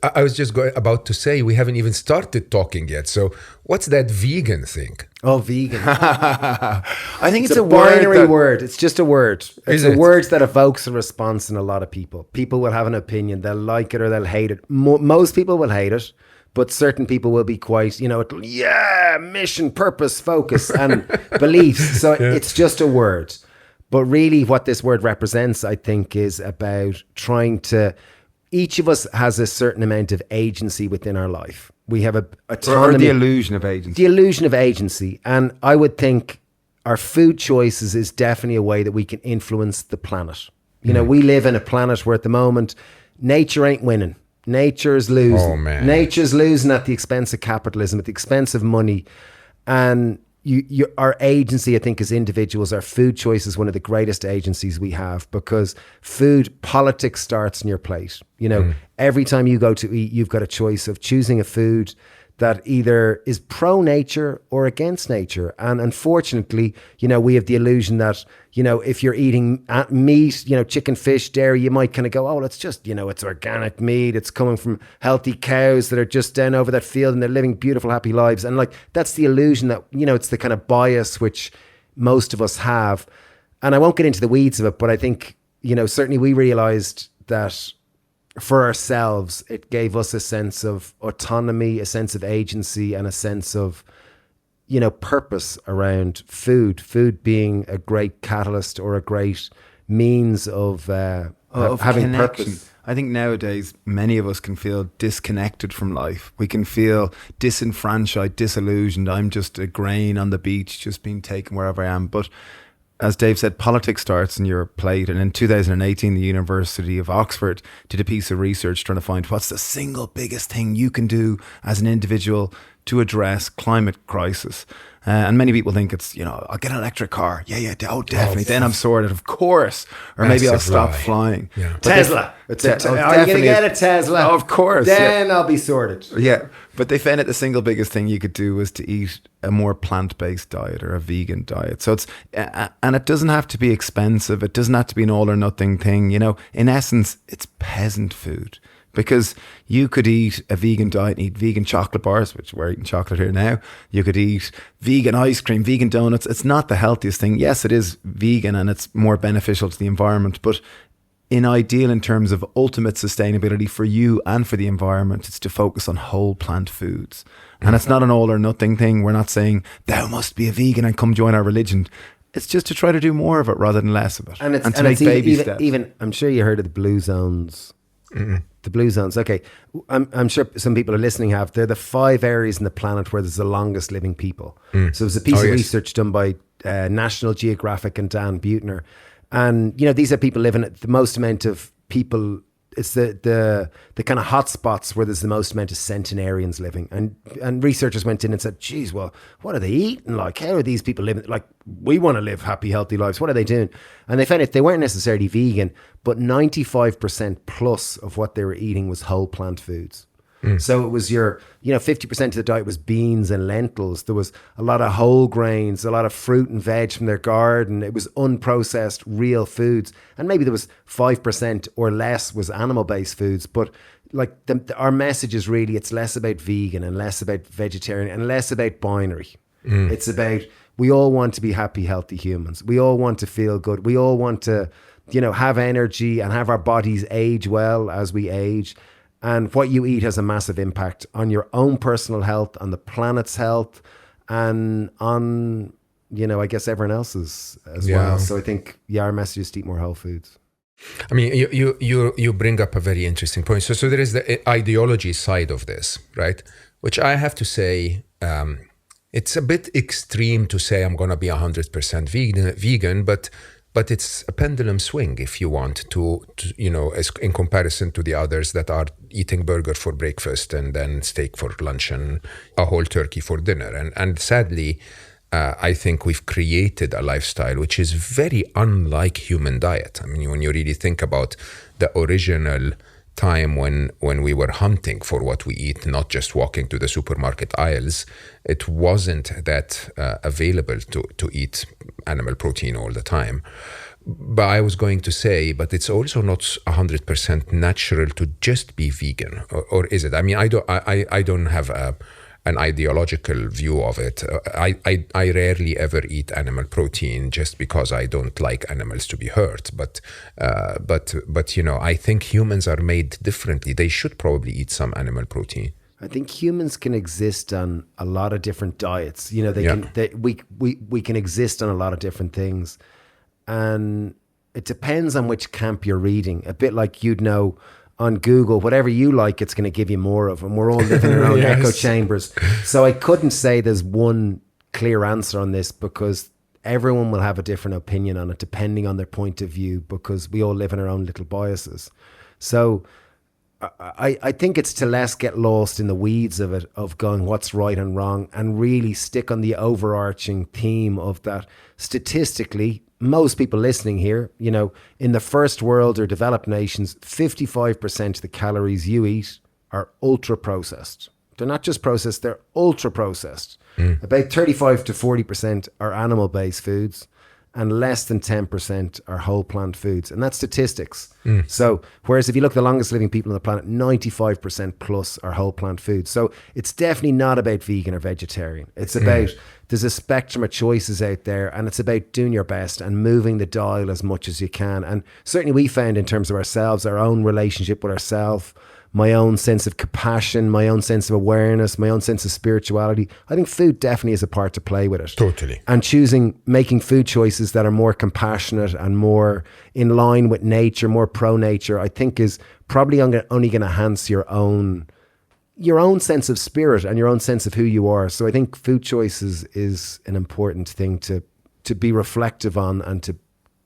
I was just about to say, we haven't even started talking yet. So what's that vegan thing?
Oh, vegan.
I think it's a
binary word. It's just a word. It's a word that evokes a response in a lot of people. People will have an opinion. They'll like it or they'll hate it. Most people will hate it, but certain people will be quite, mission, purpose, focus, and beliefs. So it's just a word. But really what this word represents, I think, is about trying to, each of us has a certain amount of agency within our life. We have a autonomy.
Or the illusion of agency.
The illusion of agency. And I would think our food choices is definitely a way that we can influence the planet. We live in a planet where at the moment, nature ain't winning. Nature's losing.
Oh, man.
Nature's losing at the expense of capitalism, at the expense of money. And our agency, I think, as individuals, our food choice is one of the greatest agencies we have, because politics starts in your plate. Every time you go to eat, you've got a choice of choosing a food that either is pro-nature or against nature. And unfortunately, we have the illusion that, if you're eating meat, chicken, fish, dairy, you might kind of go, oh, it's just, it's organic meat. It's coming from healthy cows that are just down over that field and they're living beautiful, happy lives. And like, that's the illusion that, it's the kind of bias which most of us have. And I won't get into the weeds of it, but I think, certainly we realized that for ourselves, it gave us a sense of autonomy, a sense of agency, and a sense of, purpose around food being a great catalyst or a great means of having
connection.
Purpose.
I think nowadays, many of us can feel disconnected from life. We can feel disenfranchised, disillusioned. I'm just a grain on the beach, just being taken wherever I am. But as Dave said, politics starts in your plate. And in 2018, the University of Oxford did a piece of research trying to find what's the single biggest thing you can do as an individual to address climate crisis. And many people think it's, I'll get an electric car. Yeah, definitely. Then I'm sorted, of course. Or maybe I'll stop flying.
Yeah. Tesla. Are you going to get a Tesla?
Of course.
Then I'll be sorted.
Yeah. But they found that the single biggest thing you could do was to eat a more plant-based diet or a vegan diet. So and it doesn't have to be expensive. It doesn't have to be an all or nothing thing. In essence, it's peasant food. Because you could eat a vegan diet and eat vegan chocolate bars, which we're eating chocolate here now. You could eat vegan ice cream, vegan donuts. It's not the healthiest thing. Yes, it is vegan and it's more beneficial to the environment. But in terms of ultimate sustainability for you and for the environment, it's to focus on whole plant foods. And it's not an all or nothing thing. We're not saying, thou must be a vegan and come join our religion. It's just to try to do more of it rather than less of it.
And to make baby steps. Even, I'm sure you heard of the blue zones. Mm-mm. The blue zones. Okay. I'm sure some people are listening have. They're the 5 areas in the planet where there's the longest living people. So there's a piece of research done by National Geographic and Dan Buettner. And, these are people living at the most amount of people. It's the kind of hot spots where there's the most amount of centenarians living. And researchers went in and said, geez, well, what are they eating? Like, how are these people living? Like, we want to live happy, healthy lives. What are they doing? And they found they weren't necessarily vegan, but 95% plus of what they were eating was whole plant foods. So it was 50% of the diet was beans and lentils. There was a lot of whole grains, a lot of fruit and veg from their garden. It was unprocessed, real foods. And maybe there was 5% or less was animal-based foods. But like our message is really, it's less about vegan and less about vegetarian and less about binary. It's about, we all want to be happy, healthy humans. We all want to feel good. We all want to, have energy and have our bodies age well as we age. And what you eat has a massive impact on your own personal health, on the planet's health, and on, I guess everyone else's as well. So I think, our message is to eat more whole foods.
I mean, you bring up a very interesting point. So there is the ideology side of this, right? Which I have to say, it's a bit extreme to say I'm going to be 100% vegan, but it's a pendulum swing if you want to as in comparison to the others that are eating burger for breakfast and then steak for lunch and a whole turkey for dinner. And sadly, I think we've created a lifestyle which is very unlike human diet. I mean, when you really think about the original time when we were hunting for what we eat, not just walking to the supermarket aisles, it wasn't that available to eat animal protein all the time. But I was going to say, but it's also not 100% natural to just be vegan, or is it? I mean, I don't have an ideological view of it. I rarely ever eat animal protein just because I don't like animals to be hurt. But I think humans are made differently. They should probably eat some animal protein.
I think humans can exist on a lot of different diets. We can exist on a lot of different things, and it depends on which camp you're reading. A bit like on Google, whatever you like, it's going to give you more of, and we're all living in our own echo chambers. So I couldn't say there's one clear answer on this, because everyone will have a different opinion on it depending on their point of view, because we all live in our own little biases. So I think it's to less get lost in the weeds of it, of going what's right and wrong, and really stick on the overarching theme of that. Statistically, most people listening here, in the first world or developed nations, 55% of the calories you eat are ultra processed. They're not just processed, they're ultra processed. About 35 to 40% are animal-based foods, and less than 10% are whole plant foods. And that's statistics. So, whereas if you look at the longest living people on the planet, 95% plus are whole plant foods. So it's definitely not about vegan or vegetarian. It's about, there's a spectrum of choices out there, and it's about doing your best and moving the dial as much as you can. And certainly we found, in terms of ourselves, our own relationship with ourselves, my own sense of compassion, my own sense of awareness, my own sense of spirituality. I think food definitely has a part to play with it.
Totally.
And making food choices that are more compassionate and more in line with nature, more pro-nature, I think is probably only going to enhance your own sense of spirit and your own sense of who you are. So I think food choices is an important thing to be reflective on and to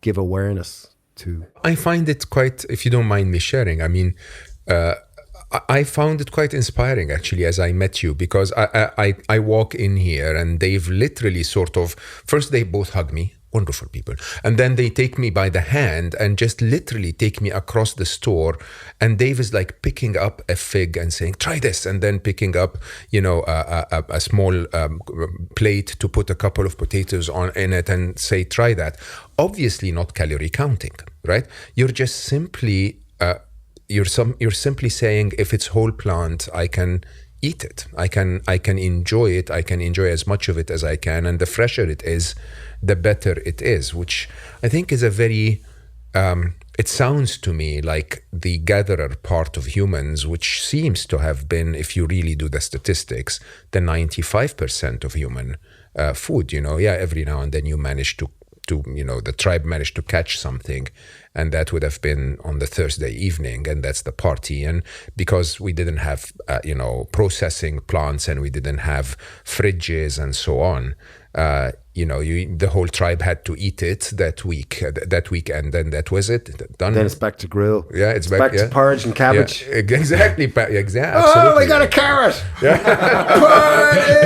give awareness to.
I find it quite, if you don't mind me sharing, I mean, I found it quite inspiring actually as I met you, because I walk in here and they've literally sort of, first they both hug me, wonderful people, and then they take me by the hand and just literally take me across the store, and Dave is like picking up a fig and saying, try this, and then picking up, you know, a small plate to put a couple of potatoes in it and say, try that. Obviously not calorie counting, right? You're just simply you're simply saying, if it's whole plant, I can eat it. I can enjoy it. I can enjoy as much of it as I can. And the fresher it is, the better it is, which I think is a very, it sounds to me like the gatherer part of humans, which seems to have been, if you really do the statistics, the 95% of human food, you know. Yeah, every now and then you manage to, you know, the tribe managed to catch something, and that would have been on the Thursday evening, and that's the party. And because we didn't have, you know, processing plants, and we didn't have fridges and so on, you know, the whole tribe had to eat it that weekend, and that was it. Done.
Then it's back to grill.
Yeah, it's back
to porridge and cabbage.
Yeah, exactly. Exactly.
Oh, we got a carrot! Party!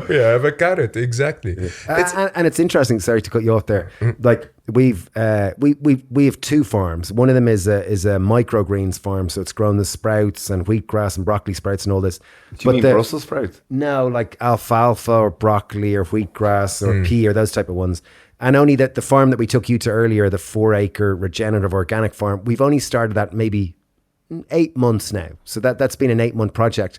We have a carrot. Exactly.
And it's interesting. Sorry to cut you off there. Like we have two farms. One of them is a microgreens farm, so it's grown the sprouts and wheatgrass and broccoli sprouts and all this.
Do you mean Brussels sprouts?
No, like alfalfa or broccoli or wheatgrass or Pear, those type of ones. And only that the farm that we took you to earlier, the 4-acre regenerative organic farm, we've only started that maybe 8 months now. So that's been an 8-month project.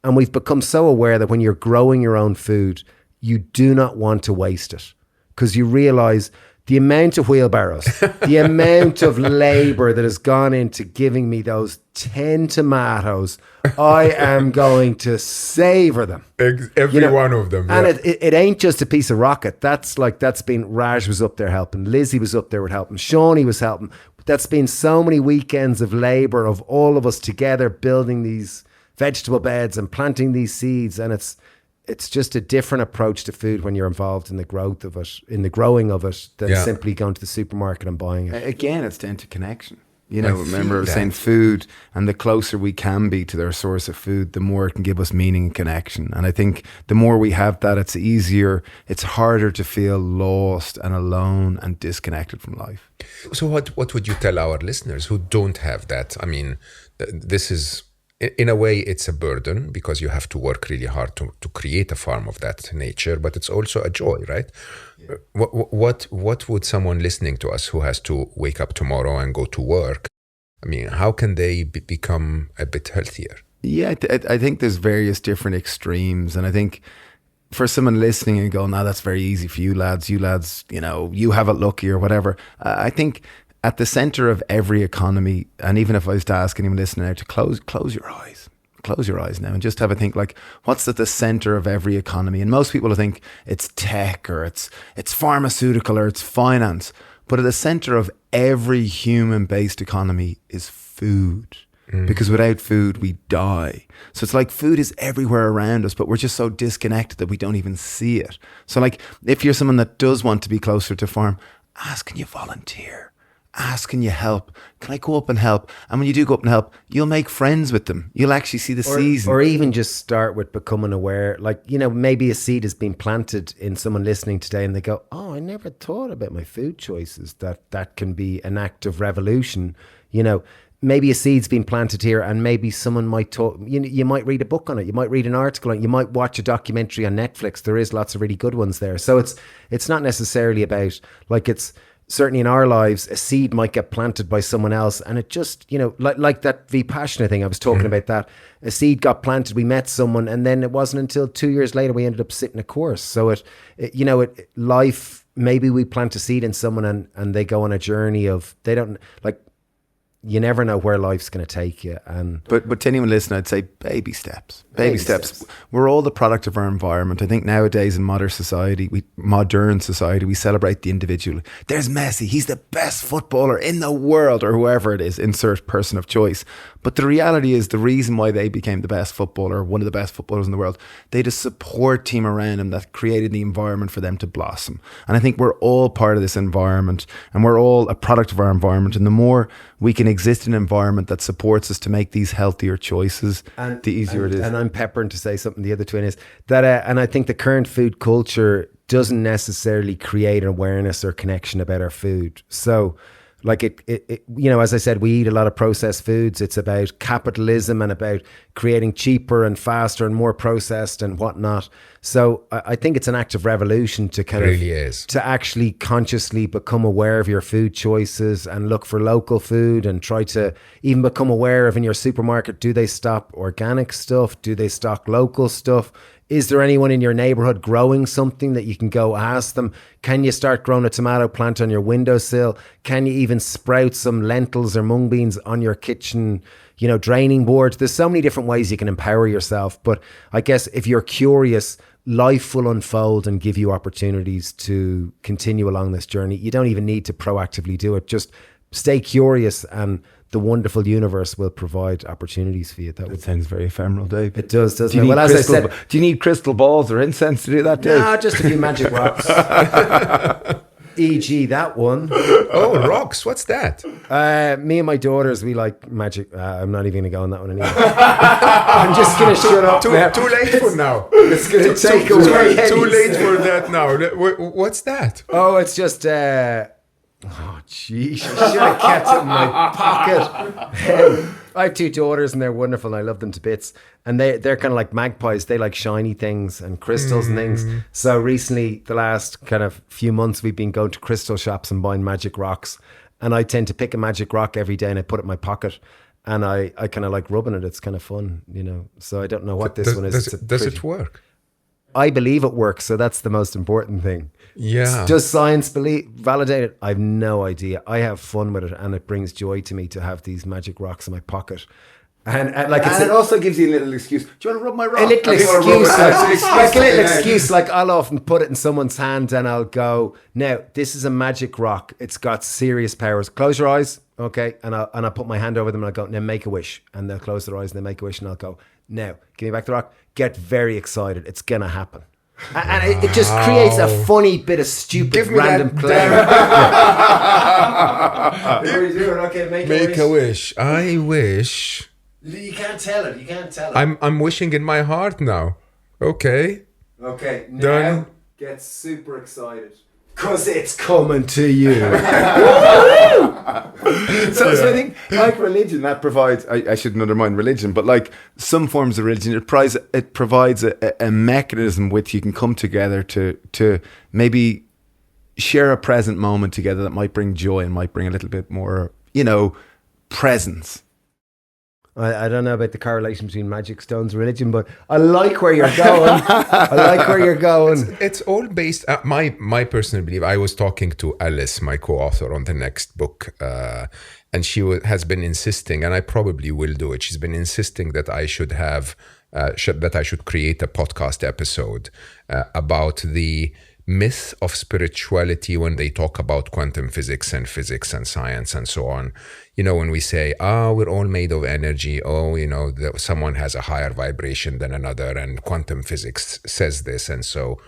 And we've become so aware that when you're growing your own food, you do not want to waste it, because you realize the amount of wheelbarrows, the amount of labor that has gone into giving me those 10 tomatoes, I am going to savor them.
Every one of them.
And it ain't just a piece of rocket. That's been, Raj was up there helping. Lizzie was up there with helping. Shawnee was helping. That's been so many weekends of labor of all of us together building these vegetable beds and planting these seeds. And it's just a different approach to food when you're involved in the growth of it, in the growing of it, than simply going to the supermarket and buying it.
Again, it's down to connection. You know, remember I was saying food, and the closer we can be to their source of food, the more it can give us meaning and connection. And I think the more we have that, it's easier, it's harder to feel lost and alone and disconnected from life.
So what would you tell our listeners who don't have that? I mean, this is, in a way, it's a burden, because you have to work really hard to create a farm of that nature, but it's also a joy, right? Yeah. What would someone listening to us who has to wake up tomorrow and go to work, I mean, how can they become a bit healthier?
Yeah, I think there's various different extremes. And I think for someone listening and going, that's very easy for you lads, you know, you have it lucky or whatever. I think at the center of every economy, and even if I was to ask anyone listening now to close your eyes now and just have a think, like, what's at the center of every economy? And most people think it's tech, or it's pharmaceutical, or it's finance. But at the center of every human-based economy is food. Because without food, we die. So it's like food is everywhere around us, but we're just so disconnected that we don't even see it. So like, if you're someone that does want to be closer to farm, ask, can you volunteer? Ask, can you help? Can I go up and help? And when you do go up and help, you'll make friends with them. You'll actually see the season.
Or even just start with becoming aware. Like, you know, maybe a seed has been planted in someone listening today and they go, I never thought about my food choices. That can be an act of revolution. You know, maybe a seed's been planted here, and maybe someone might talk, you might read a book on it. You might read an article on it. You might watch a documentary on Netflix. There is lots of really good ones there. So it's not necessarily about, like, it's, certainly in our lives, a seed might get planted by someone else, and it just, you know, like that Vipassana thing I was talking about, that a seed got planted, we met someone, and then it wasn't until 2 years later we ended up sitting a course. So life, maybe we plant a seed in someone and they go on a journey of, they don't, like, you never know where life's going to take you. And
but to anyone listening, I'd say baby steps. Baby steps. We're all the product of our environment. I think nowadays in modern society, we celebrate the individual. There's Messi. He's the best footballer in the world, or whoever it is, insert person of choice. But the reality is the reason why they became the best footballer, one of the best footballers in the world, they had a support team around them that created the environment for them to blossom. And I think we're all part of this environment, and we're all a product of our environment. And the more we can exist in an environment that supports us to make these healthier choices, the easier it is.
And I'm peppering to say something, the other twin is that, and I think the current food culture doesn't necessarily create awareness or connection about our food. So like it, you know, as I said, we eat a lot of processed foods. It's about capitalism and about creating cheaper and faster and more processed and whatnot. So I think it's an act of revolution to kind
really is.
To actually consciously become aware of your food choices and look for local food and try to even become aware of in your supermarket, do they stock organic stuff? Do they stock local stuff? Is there anyone in your neighborhood growing something that you can go ask them? Can you start growing a tomato plant on your windowsill? Can you even sprout some lentils or mung beans on your kitchen, you know, draining board? There's so many different ways you can empower yourself. But I guess if you're curious, life will unfold and give you opportunities to continue along this journey. You don't even need to proactively do it. Just stay curious and the wonderful universe will provide opportunities for you. That
sounds very ephemeral, Dave.
It does, doesn't it? Well, as I said,
do you need crystal balls or incense to do that, Dave?
No, just a few magic rocks. E.g. that one.
Oh, rocks. What's that?
Me and my daughters, we like magic. I'm not even going to go on that one anymore. I'm just going to shut up.
Too late for now.
It's going to take away.
Too late for that now. What's that?
Oh, it's just... Oh, jeez, I should have kept it in my pocket. I have two daughters and they're wonderful and I love them to bits. And they're kind of like magpies. They like shiny things and crystals and things. So recently, the last kind of few months, we've been going to crystal shops and buying magic rocks. And I tend to pick a magic rock every day and I put it in my pocket. And I kind of like rubbing it. It's kind of fun, you know. So I don't know what this one is.
Does it work?
I believe it works, so that's the most important thing.
Yeah.
Does science validate it? I have no idea. I have fun with it, and it brings joy to me to have these magic rocks in my pocket. And
it also gives you a little excuse. Do you want to rub my rock?
A little excuse, like I'll often put it in someone's hand and I'll go, now, this is a magic rock. It's got serious powers. Close your eyes, okay? And I'll put my hand over them and I'll go, now make a wish. And they'll close their eyes and they make a wish and I'll go, now, give me back the rock. Get very excited. It's going to happen. And it just creates a funny bit of stupid random play. Okay,
make a wish. I wish.
You can't tell it. You can't tell it.
I'm wishing in my heart now. Okay.
Okay. Now
done.
Get super excited. Because it's coming to you.
So I think, like religion, that provides, I shouldn't undermine religion, but like some forms of religion, it provides a mechanism with you can come together to maybe share a present moment together that might bring joy and might bring a little bit more, you know, presence.
I don't know about the correlation between magic stones and religion, but I like where you're going.
It's all based my personal belief. I was talking to Alice, my co-author on the next book, and she has been insisting, and I probably will do it. She's been insisting that I should have that I should create a podcast episode about the myth of spirituality when they talk about quantum physics and science and so on. You know, when we say, we're all made of energy, you know, someone has a higher vibration than another, and quantum physics says this. And so,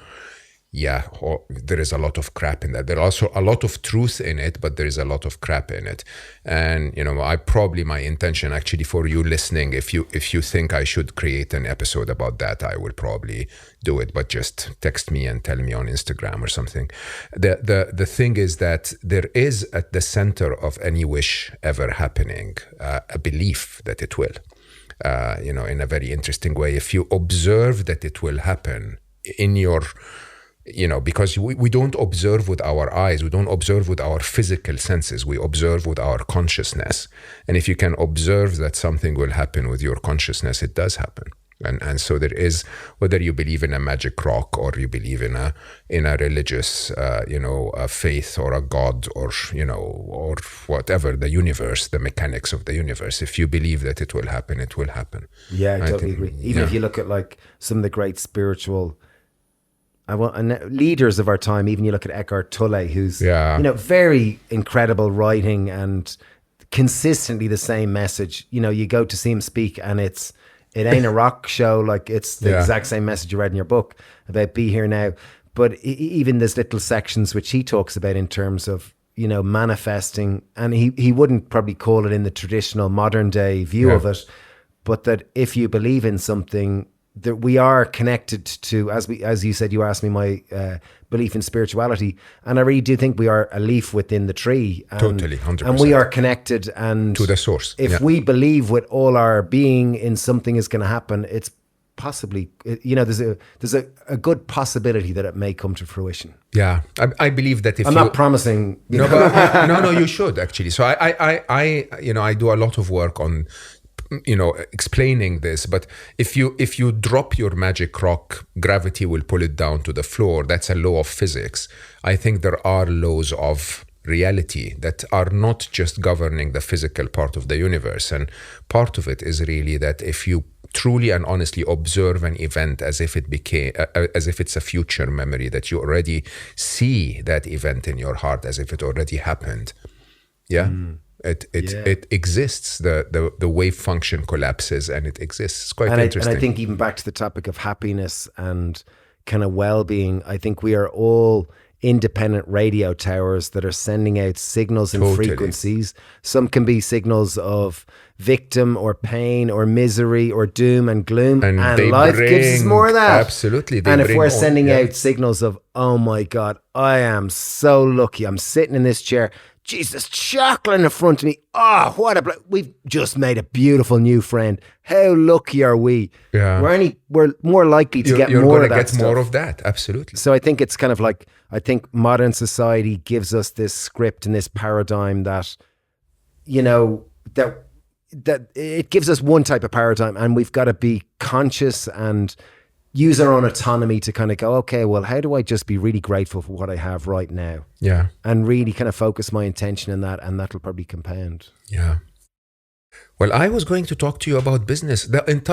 yeah, there is a lot of crap in that. There's also a lot of truth in it, but there is a lot of crap in it. And, you know, my intention actually for you listening, if you think I should create an episode about that, I will probably do it, but just text me and tell me on Instagram or something. The thing is that there is at the center of any wish ever happening, a belief that it will, you know, in a very interesting way. If you observe that it will happen in your, you know, because we don't observe with our eyes, we don't observe with our physical senses, we observe with our consciousness. And if you can observe that something will happen with your consciousness, it does happen. And so there is, whether you believe in a magic rock or you believe in a religious, you know, a faith or a god or, you know, or whatever, the universe, the mechanics of the universe, if you believe that it will happen, it will happen.
Yeah, I totally agree. Even if you look at like some of the great spiritual leaders of our time, even you look at Eckhart Tolle, who's, you know, very incredible writing and consistently the same message. You know, you go to see him speak and it ain't a rock show. Like, it's the exact same message you read in your book about Be Here Now. But even there's little sections which he talks about in terms of, you know, manifesting, and he wouldn't probably call it in the traditional modern day view of it, but that if you believe in something, that we are connected to, as you said, you asked me my belief in spirituality, and I really do think we are a leaf within the tree. And,
totally, 100%.
And we are connected and
to the source.
If we believe with all our being in something is going to happen, it's possibly, you know, there's a good possibility that it may come to fruition.
Yeah, I believe that if
I'm not promising.
No, you should actually. So I you know, I do a lot of work on, you know, explaining this. But if you drop your magic rock, gravity will pull it down to the floor. That's a law of physics. I think there are laws of reality that are not just governing the physical part of the universe, and part of it is really that if you truly and honestly observe an event as if it's a future memory, that you already see that event in your heart as if it already happened. It exists. The wave function collapses and it exists. It's quite interesting.
And I think even back to the topic of happiness and kind of well-being, I think we are all independent radio towers that are sending out signals and frequencies. Some can be signals of victim or pain or misery or doom and gloom, and life gives us more of that.
Absolutely.
And if we're sending out signals of, oh my God, I am so lucky, I'm sitting in this chair, Jesus, chocolate in front of me. Oh, we've just made a beautiful new friend. How lucky are we?
Yeah.
We're more likely to get more of that. You're going to
get more of that, absolutely.
So I think it's kind of like, I think modern society gives us this script and this paradigm that, you know, that it gives us one type of paradigm, and we've got to be conscious and use our own autonomy to kind of go, okay, well, how do I just be really grateful for what I have right now?
Yeah.
And really kind of focus my intention in that, and that'll probably compound.
Yeah. Well, I was going to talk to you about business.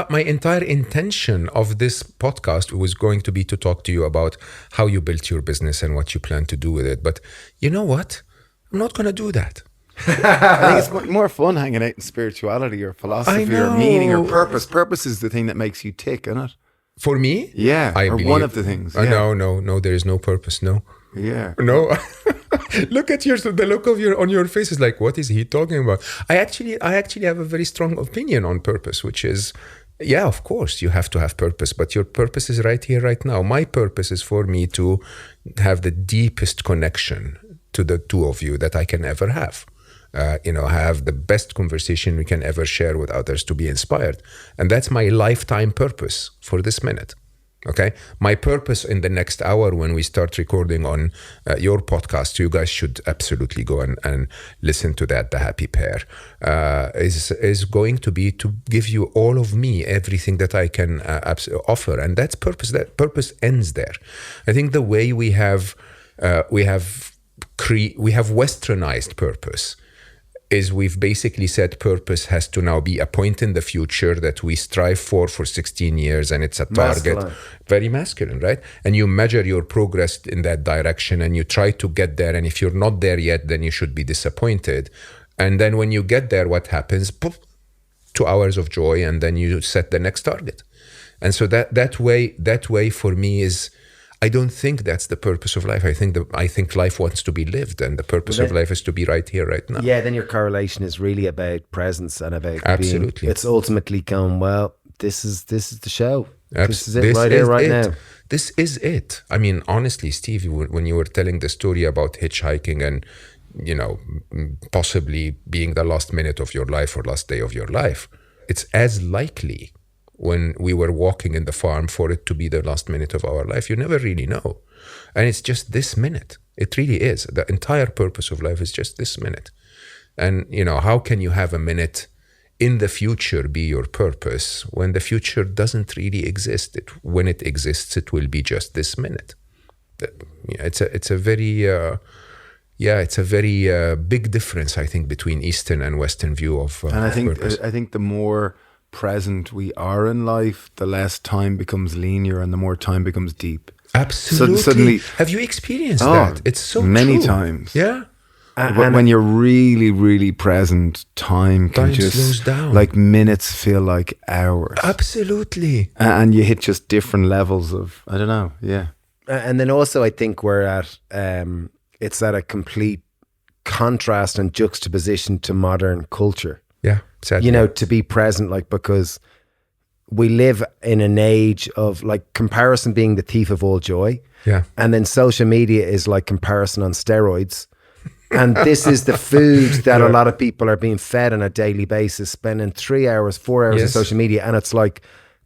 My entire intention of this podcast was going to be to talk to you about how you built your business and what you plan to do with it. But you know what? I'm not going to do that.
I think it's more fun hanging out in spirituality or philosophy or meaning or purpose. Purpose is the thing that makes you tick, isn't it?
For me?
Yeah.
I
or
believe,
one of the things.
Yeah. No, there is no purpose. No.
Yeah.
No. Look at the look of on your face is like, what is he talking about? I actually have a very strong opinion on purpose, which is, yeah, of course you have to have purpose, but your purpose is right here, right now. My purpose is for me to have the deepest connection to the two of you that I can ever have. Have the best conversation we can ever share with others, to be inspired. And that's my lifetime purpose for this minute. Okay. My purpose in the next hour when we start recording on your podcast, you guys should absolutely go and listen to that, The Happy Pear, is going to be to give you all of me, everything that I can offer. And that's purpose. That purpose ends there. I think the way we have westernized purpose is we've basically said purpose has to now be a point in the future that we strive for 16 years, and it's a target.
Masculine.
Very masculine, right? And you measure your progress in that direction and you try to get there, and if you're not there yet, then you should be disappointed. And then when you get there, what happens? Poof, 2 hours of joy, and then you set the next target. And so that way for me is, I don't think that's the purpose of life. I think life wants to be lived, and the purpose of life is to be right here, right now.
Yeah, then your correlation is really about presence and about
absolutely
being, it's ultimately going, well, this is the show. This is it right here, right now.
This is it. I mean, honestly, Steve, when you were telling the story about hitchhiking and, possibly being the last minute of your life or last day of your life, it's as likely when we were walking in the farm for it to be the last minute of our life. You never really know. And it's just this minute. It really is. The entire purpose of life is just this minute. And, how can you have a minute in the future be your purpose when the future doesn't really exist? When it exists, it will be just this minute. It's a very big difference, I think, between Eastern and Western view of
and
purpose.
I think the more present we are in life, the less time becomes linear and the more time becomes deep.
Absolutely.
Suddenly,
have you experienced that? It's so
many
true.
times.
Yeah.
When you're really, really present, time can
Time
just
slows down.
like minutes feel like hours.
Absolutely.
And you hit just different levels of, I don't know, yeah.
And then also I think we're at, it's at a complete contrast and juxtaposition to modern culture.
Yeah, sadly.
You know, to be present, like, because we live in an age of like comparison being the thief of all joy.
Yeah.
And then social media is like comparison on steroids. And this is the food that a lot of people are being fed on a daily basis, spending 3 hours, 4 hours on social media. And it's like,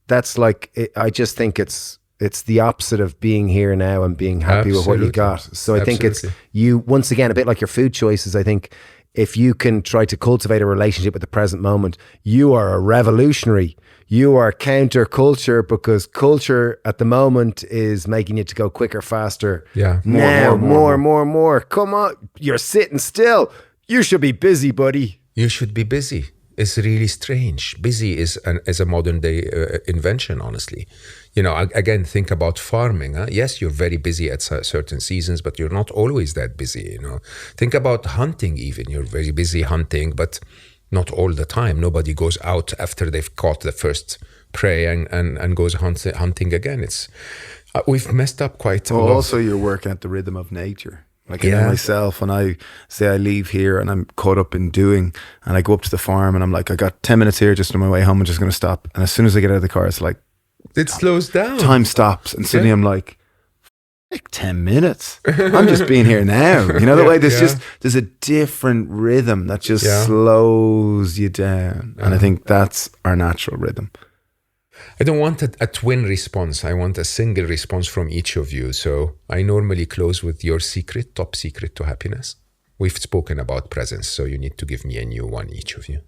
that's like, I just think it's the opposite of being here now and being happy with what you got. So I think it's you, once again, a bit like your food choices. I think if you can try to cultivate a relationship with the present moment, you are a revolutionary. You are counterculture, because culture at the moment is making you to go quicker, faster.
Yeah.
More. Come on. You're sitting still. You should be busy, buddy.
You should be busy. It's really strange. Busy is a modern day invention, honestly. You know, again, think about farming. Huh? Yes, you're very busy at certain seasons, but you're not always that busy, you know. Think about hunting even. You're very busy hunting, but not all the time. Nobody goes out after they've caught the first prey and goes hunting again. It's we've messed up quite a lot.
Also, you're working at the rhythm of nature. Like I know myself, when I say I leave here and I'm caught up in doing, and I go up to the farm and I'm like, I got 10 minutes here just on my way home. I'm just going to stop. And as soon as I get out of the car, it's like,
it slows down.
Time stops. And suddenly I'm like 10 minutes. I'm just being here now. You know, the way there's a different rhythm that just slows you down. And I think that's our natural rhythm.
I don't want a twin response. I want a single response from each of you. So I normally close with your secret, top secret to happiness. We've spoken about presence, so you need to give me a new one, each of you.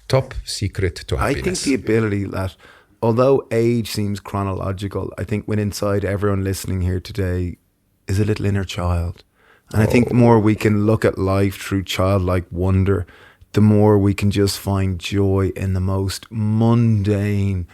Top secret to happiness.
I think the ability that, although age seems chronological, I think when inside everyone listening here today is a little inner child. And I think the more we can look at life through childlike wonder, the more we can just find joy in the most mundane,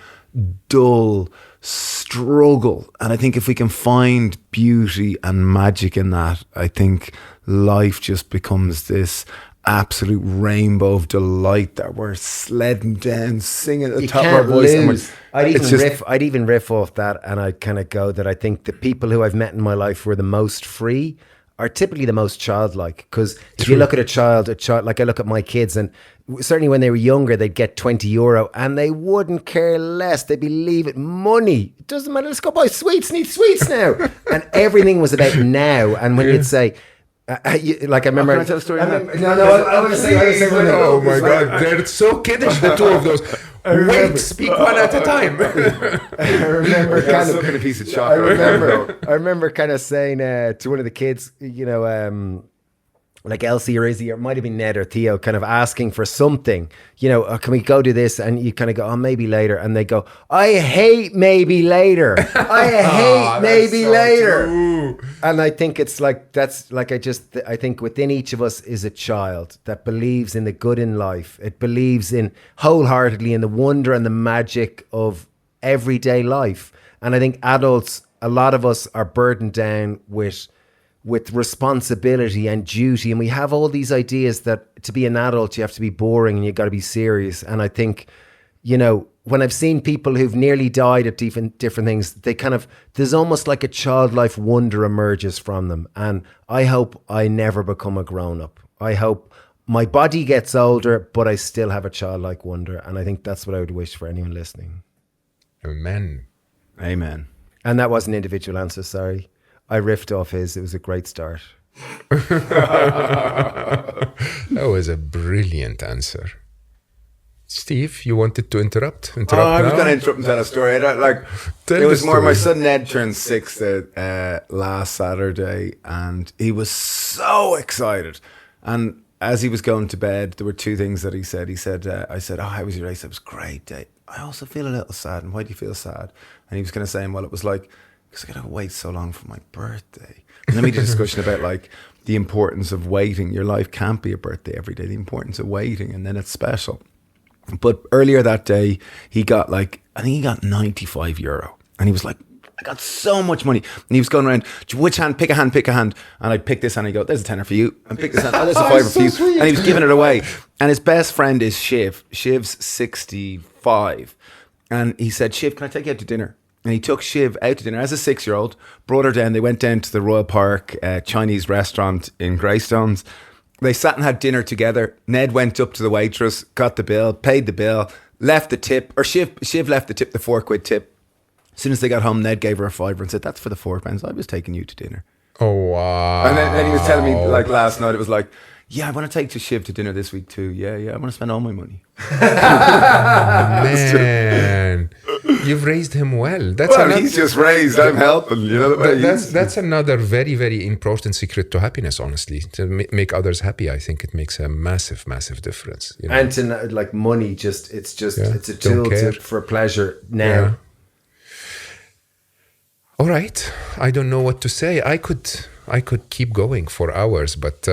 dull struggle. And I think if we can find beauty and magic in that, I think life just becomes this absolute rainbow of delight that we're sledding down, singing at the top of our voice.
I'd even riff off that, and I'd kind of go that I think the people who I've met in my life who are the most free are typically the most childlike. Because if you look at a child, like I look at my kids, and certainly when they were younger, they'd get €20 and they wouldn't care less. They'd be leaving money. It doesn't matter. Let's go buy sweets. Need sweets now. And everything was about now. And when you'd say, like I remember.
Can I tell a story?
I want to say.
Oh my God, they're so kiddish, the two of those. Wait, speak one at a time.
I remember kind of
a piece of chocolate.
I remember kind of saying to one of the kids, you know, like Elsie or Izzy, or it might have been Ned or Theo, kind of asking for something, you know, can we go do this? And you kind of go, oh, maybe later. And they go, I hate maybe later. I hate maybe later.
True.
And I think it's like, that's like, I think within each of us is a child that believes in the good in life. It believes in wholeheartedly in the wonder and the magic of everyday life. And I think adults, a lot of us are burdened down with responsibility and duty, and we have all these ideas that to be an adult you have to be boring and you got to be serious. And I think, you know, when I've seen people who've nearly died at different things, they kind of, there's almost like a childlike wonder emerges from them. And I hope I never become a grown-up. I hope my body gets older, but I still have a childlike wonder. And I think that's what I would wish for anyone listening.
Amen.
And that was an individual answer, sorry. I riffed off his. It was a great start.
That was a brilliant answer. Steve, you wanted to interrupt?
I was going to interrupt and tell a story. It was more, my son Ned turned 6 last Saturday, and he was so excited. And as he was going to bed, there were two things that he said. He said, I said, oh, how was your race? It was great. I also feel a little sad. And why do you feel sad? And he was kind of saying, well, it was like, because I got to wait so long for my birthday. And then we did a discussion about like the importance of waiting. Your life can't be a birthday every day. The importance of waiting, and then it's special. But earlier that day, he got I think he got €95. And he was like, I got so much money. And he was going around, which hand, pick a hand. And I'd pick this hand and he'd go, there's a tenner for you. And pick this hand, oh, there's a fiver for you.
Sweet.
And he was giving it away. And his best friend is Shiv. Shiv's 65. And he said, Shiv, can I take you out to dinner? And he took Shiv out to dinner as a 6-year-old, brought her down. They went down to the Royal Park Chinese restaurant in Greystones. They sat and had dinner together. Ned went up to the waitress, got the bill, paid the bill, left the tip, or Shiv left the tip, the £4 tip. As soon as they got home, Ned gave her a fiver and said, that's for the £4. I was taking you to dinner.
Oh, wow.
And then he was telling me, like, last night, it was like, yeah, I want to take Shiv to dinner this week too. Yeah, I want to spend all my money.
Man, you've raised him well.
He's just raised. I'm helping. You know,
that's another very, very important secret to happiness. Honestly, to make others happy, I think it makes a massive, massive difference. You know?
And to like money, it's a tool for pleasure now.
Yeah. All right, I don't know what to say. I could keep going for hours, but.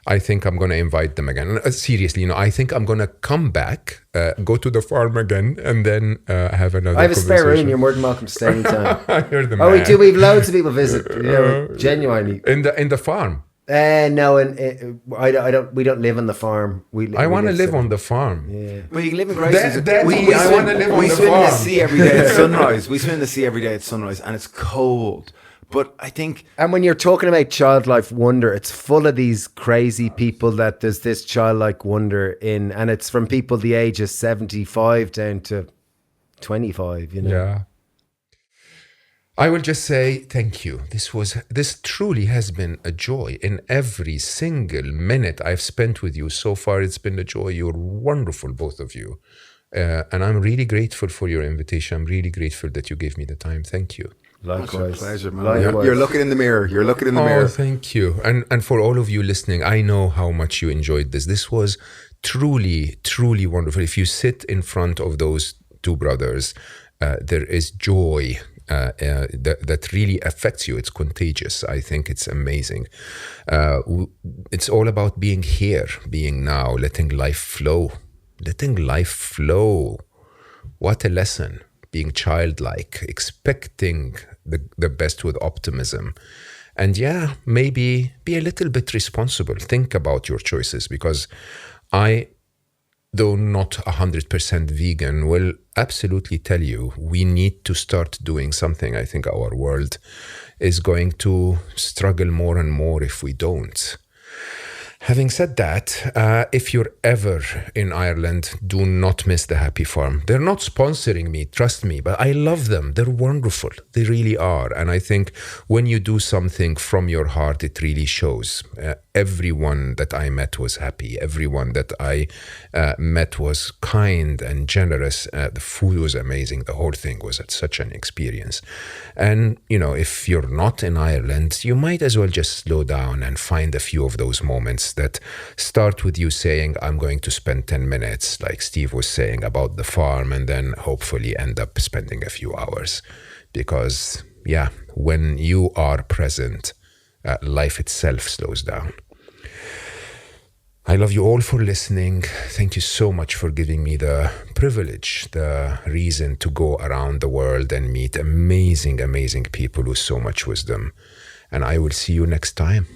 I think I'm going to invite them again. Seriously, I think I'm going to come back, go to the farm again, and then have another
I have a spare room. You're more than welcome to stay anytime.
You're the
man.
We
do. We have loads of people visit. Genuinely.
In the farm.
No, we don't live on the farm.
I want to live on the farm.
Yeah. Well, you can live in Greystones.
I want to live on the farm.
We swim in the sea every day at sunrise. And it's cold. But I think...
And when you're talking about childlike wonder, it's full of these crazy people that there's this childlike wonder in, and it's from people the age of 75 down to 25,
Yeah. I will just say thank you. This truly has been a joy. In every single minute I've spent with you so far, it's been a joy. You're wonderful, both of you. And I'm really grateful for your invitation. I'm really grateful that you gave me the time. Thank you.
Likewise. Pleasure, man. You're looking in the mirror.
Oh, thank you. And for all of you listening, I know how much you enjoyed this. This was truly, truly wonderful. If you sit in front of those two brothers, there is joy that really affects you. It's contagious. I think it's amazing. It's all about being here, being now, letting life flow. What a lesson. Being childlike, expecting the best with optimism. And maybe be a little bit responsible. Think about your choices, because though not 100% vegan, will absolutely tell you we need to start doing something. I think our world is going to struggle more and more if we don't. Having said that, if you're ever in Ireland, do not miss the Happy Farm. They're not sponsoring me, trust me, but I love them. They're wonderful. They really are. And I think when you do something from your heart, it really shows. Everyone that I met was happy. Everyone that I met was kind and generous. The food was amazing. The whole thing was such an experience. And, if you're not in Ireland, you might as well just slow down and find a few of those moments that start with you saying, I'm going to spend 10 minutes, like Steve was saying, about the farm, and then hopefully end up spending a few hours. Because, when you are present, life itself slows down. I love you all for listening. Thank you so much for giving me the privilege, the reason to go around the world and meet amazing, amazing people with so much wisdom. And I will see you next time.